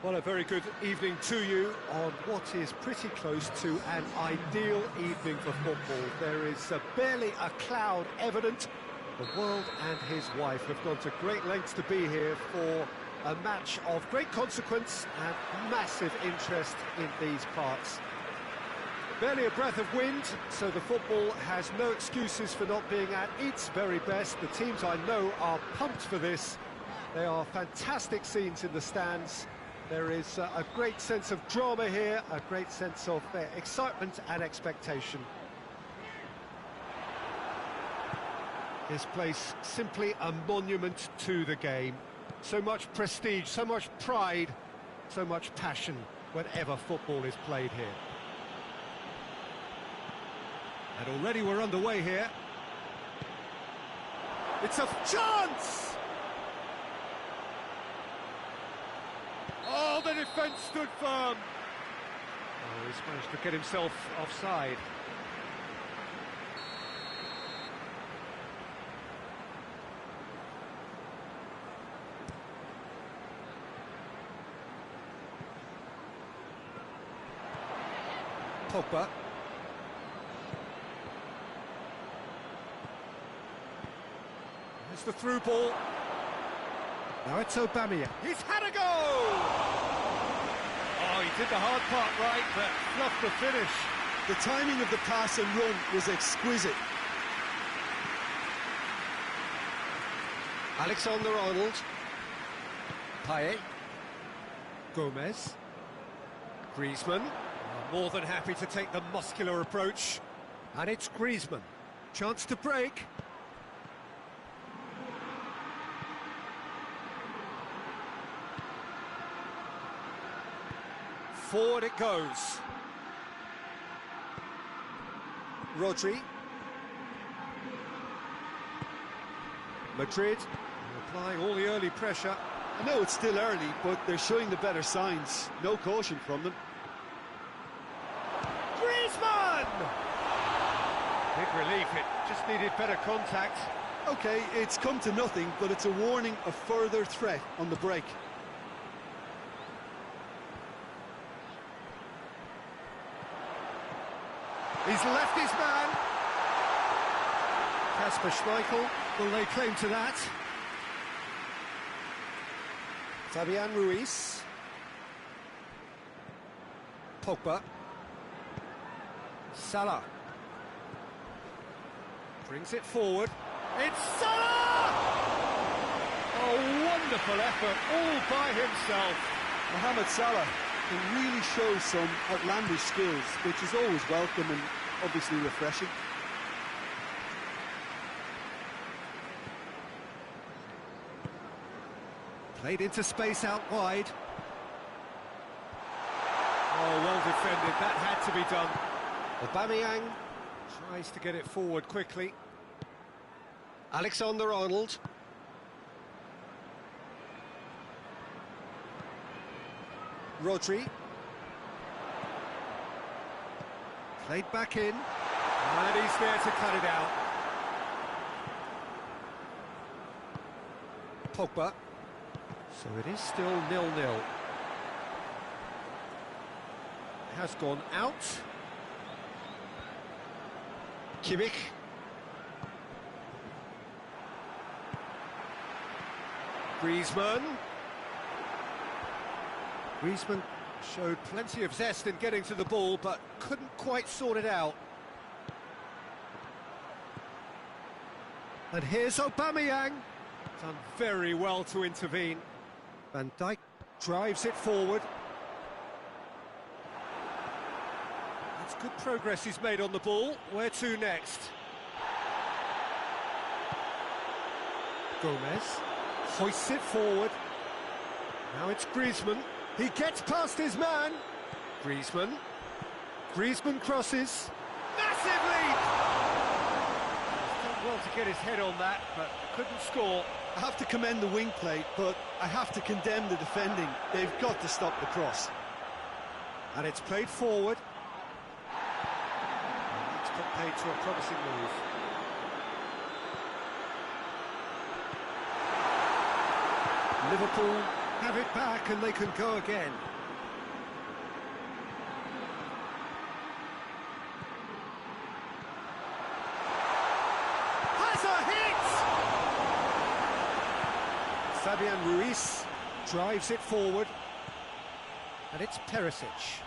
Well, a very good evening to you on what is pretty close to an ideal evening for football. There is barely a cloud evident. The world and his wife have gone to great lengths to be here for a match of great consequence and massive interest in these parts. Barely a breath of wind, so the football has no excuses for not being at its very best. The teams I know are pumped for this. They are fantastic scenes in the stands. There is a great sense of drama here, a great sense of excitement and expectation. This place simply a monument to the game. So much prestige, so much pride, so much passion whenever football is played here. And already we're underway here. It's a chance! Oh, the defence stood firm. Oh, he's managed to get himself offside. Pogba. There's the through ball. Now it's Aubameyang. He's had a go! Oh, he did the hard part right, but fluffed the finish. The timing of the pass and run was exquisite. Alexander-Arnold. Payet. Gomez. Griezmann. More than happy to take the muscular approach. And it's Griezmann. Chance to break. Forward it goes. Rodri. Madrid applying all the early pressure. I know it's still early, but they're showing the better signs. No caution from them. Griezmann! Big relief, it just needed better contact. Okay, it's come to nothing, but it's a warning of further threat on the break. He's left his man. Kasper Schmeichel will lay claim to that. Fabian Ruiz. Pogba. Salah. Brings it forward. It's Salah! A wonderful effort all by himself. Mohamed Salah can really show some outlandish skills, which is always welcome and obviously refreshing. Played into space out wide. Oh, well defended, that had to be done. Aubameyang tries to get it forward quickly. Alexander-Arnold. Rodri. Played back in. And he's there to cut it out. Pogba. So it is still 0-0. Has gone out. Kimmich. Griezmann. Griezmann showed plenty of zest in getting to the ball, but couldn't quite sort it out. And here's Aubameyang. Done very well to intervene. Van Dijk drives it forward. That's good progress he's made on the ball. Where to next? Gomez hoists it forward. Now it's Griezmann. He gets past his man. Griezmann. Griezmann crosses. Massive leap! He's done well to get his head on that, but couldn't score. I have to commend the wing play, but I have to condemn the defending. They've got to stop the cross. And it's played forward. It's got paid to a promising move. Liverpool have it back and they can go again. Has a hit! Fabian Ruiz drives it forward. And it's Perisic.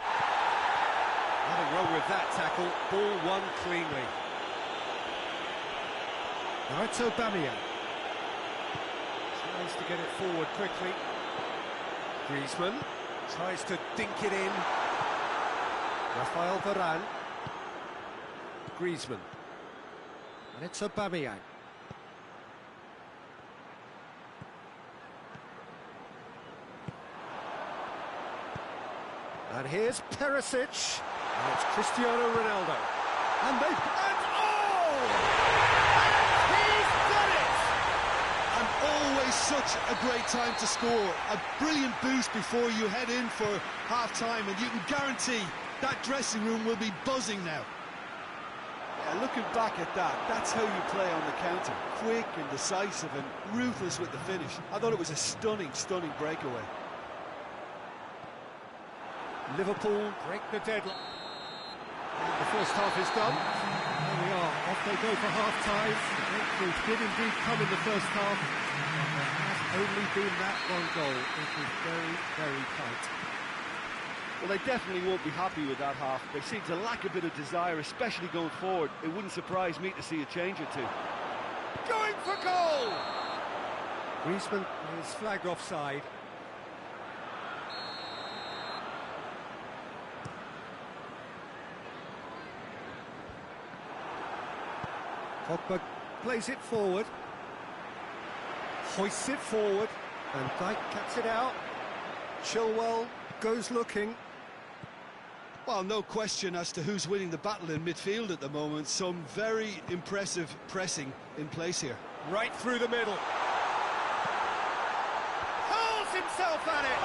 Nothing wrong with that tackle. Ball won cleanly. Now it's Aubameyang. Tries to get it forward quickly. Griezmann tries to dink it in. Rafael Varane. Griezmann. And it's Aubameyang. And here's Perisic. And it's Cristiano Ronaldo. And oh! He's done it! And always such a great time to score. A brilliant boost before you head in for half-time, and you can guarantee that dressing room will be buzzing now. Yeah, looking back at that, that's how you play on the counter. Quick and decisive and ruthless with the finish. I thought it was a stunning, stunning breakaway. Liverpool break the deadlock. And the first half is done. There we are, off they go for half-time. The breakthrough did indeed come in the first half. There has only been that one goal. It was very, very tight. Well, they definitely won't be happy with that half. They seem to lack a bit of desire, especially going forward. It wouldn't surprise me to see a change or two. Going for goal! Griezmann is flagged offside. Pogba plays it forward, hoists it forward, and Dijk cuts it out. Chilwell goes looking. Well, no question as to who's winning the battle in midfield at the moment. Some very impressive pressing in place here. Right through the middle. Hurls himself at it!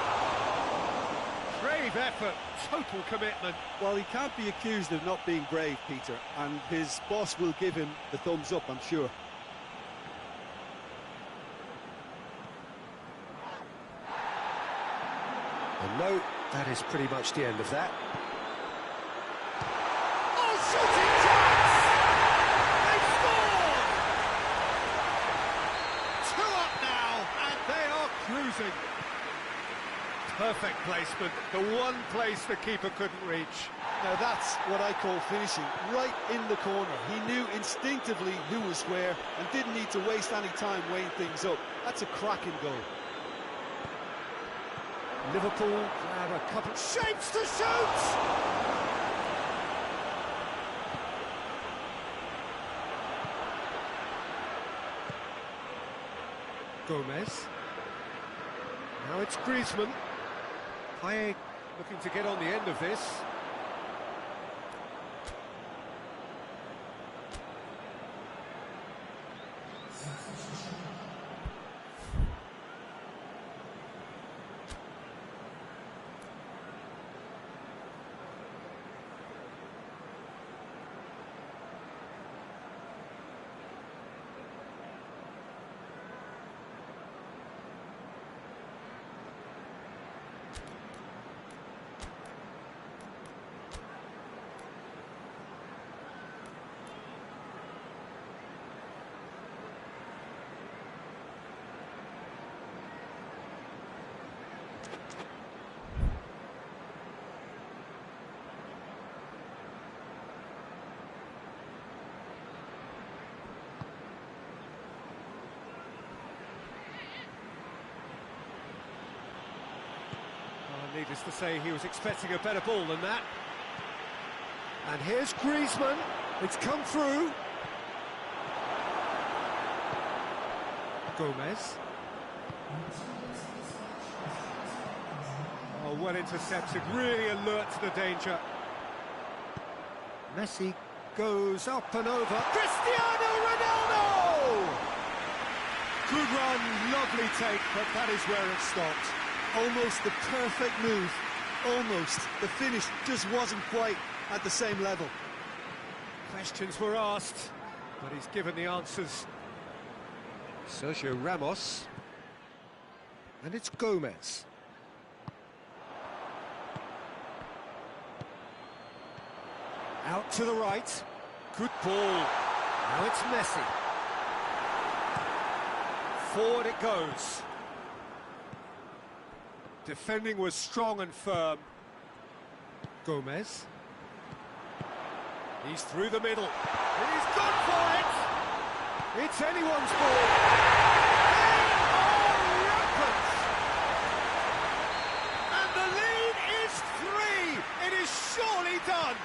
Brave effort, total commitment. Well, he can't be accused of not being brave, Peter, and his boss will give him the thumbs up, I'm sure. And no, that is pretty much the end of that. Oh, shooting chance! They've scored! 2 up now, and they are cruising. Perfect placement, the one place the keeper couldn't reach. Now that's what I call finishing, right in the corner. He knew instinctively who was where and didn't need to waste any time weighing things up. That's a cracking goal. Liverpool grab a couple shapes to shoot! Gomez. Now it's Griezmann. Payet looking to get on the end of this. Needless to say, he was expecting a better ball than that. And here's Griezmann. It's come through. Gomez. Oh, well intercepted, really alert to the danger. Messi goes up and over. Cristiano Ronaldo! Good run, lovely take, but that is where it stopped. Almost the perfect move, almost. The finish just wasn't quite at the same level. Questions were asked, but he's given the answers. Sergio Ramos. And it's Gomez. Out to the right. Good ball. Now it's Messi. Forward it goes. Defending was strong and firm. Gomez. He's through the middle. He's gone for it! It's anyone's ball. They are rampant! And the lead is 3! It is surely done!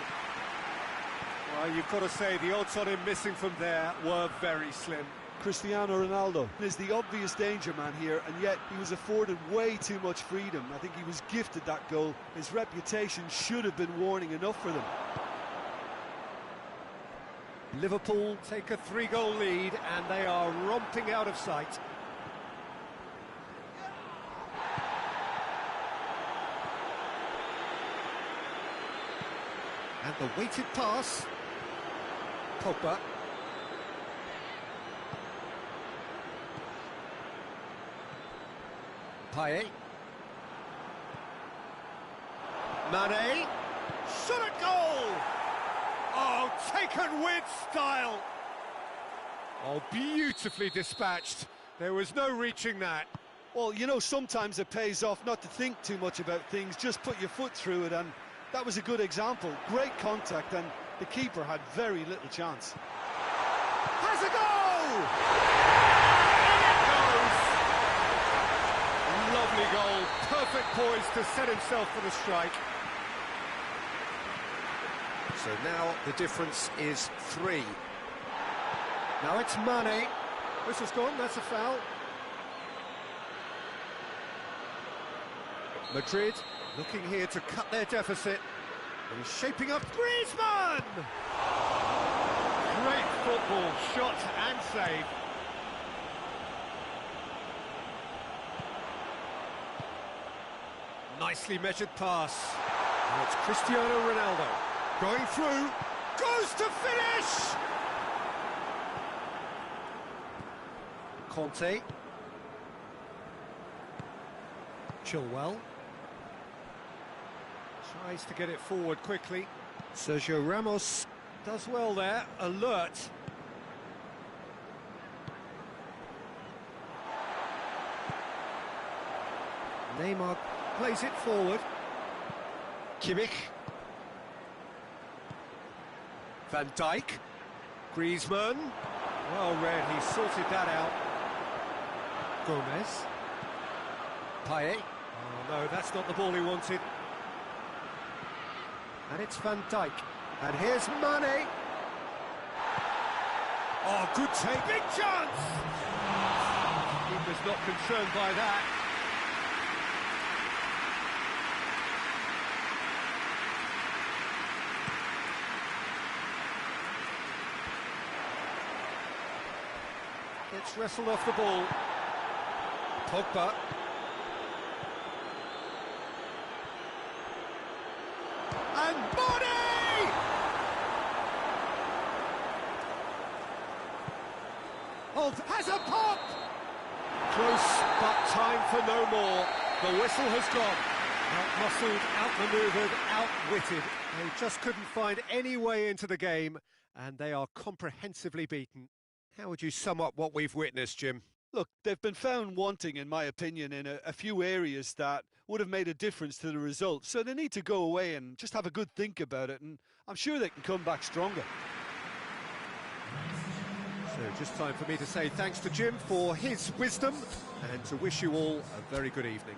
Well, you've got to say the odds on him missing from there were very slim. Cristiano Ronaldo is the obvious danger man here, and yet he was afforded way too much freedom. I think he was gifted that goal. His reputation should have been warning enough for them. Liverpool take a 3-goal lead, and they are romping out of sight. And the weighted pass. Pogba. Payet. Mane. Shot at goal! Oh, taken with style! Oh, beautifully dispatched. There was no reaching that. Well, you know, sometimes it pays off not to think too much about things, just put your foot through it, and that was a good example. Great contact, and the keeper had very little chance. Has a goal! In it goes! Lovely goal, perfect poise to set himself for the strike. So now the difference is 3. Now it's Mane. This has gone, that's a foul. Madrid looking here to cut their deficit. And he's shaping up Griezmann! Great football, shot and save. Nicely measured pass. Now it's Cristiano Ronaldo. Going through, goes to finish! Conte. Chilwell. Tries to get it forward quickly. Sergio Ramos does well there, alert. Neymar plays it forward. Kimmich. Van Dijk. Griezmann. Well read, he sorted that out. Gomez. Payet. Oh no, that's not the ball he wanted. And it's Van Dijk. And here's Mane. Oh, good take. Big chance! Keeper's not concerned by that. Gets wrestled off the ball. Pogba. And Mane! Oh, has a pop! Close, but time for no more. The whistle has gone. Out-muscled, out-manoeuvred, outwitted. They just couldn't find any way into the game, and they are comprehensively beaten. How would you sum up what we've witnessed, Jim? Look, they've been found wanting, in my opinion, in a few areas that would have made a difference to the result. So they need to go away and just have a good think about it, and I'm sure they can come back stronger. So just time for me to say thanks to Jim for his wisdom and to wish you all a very good evening.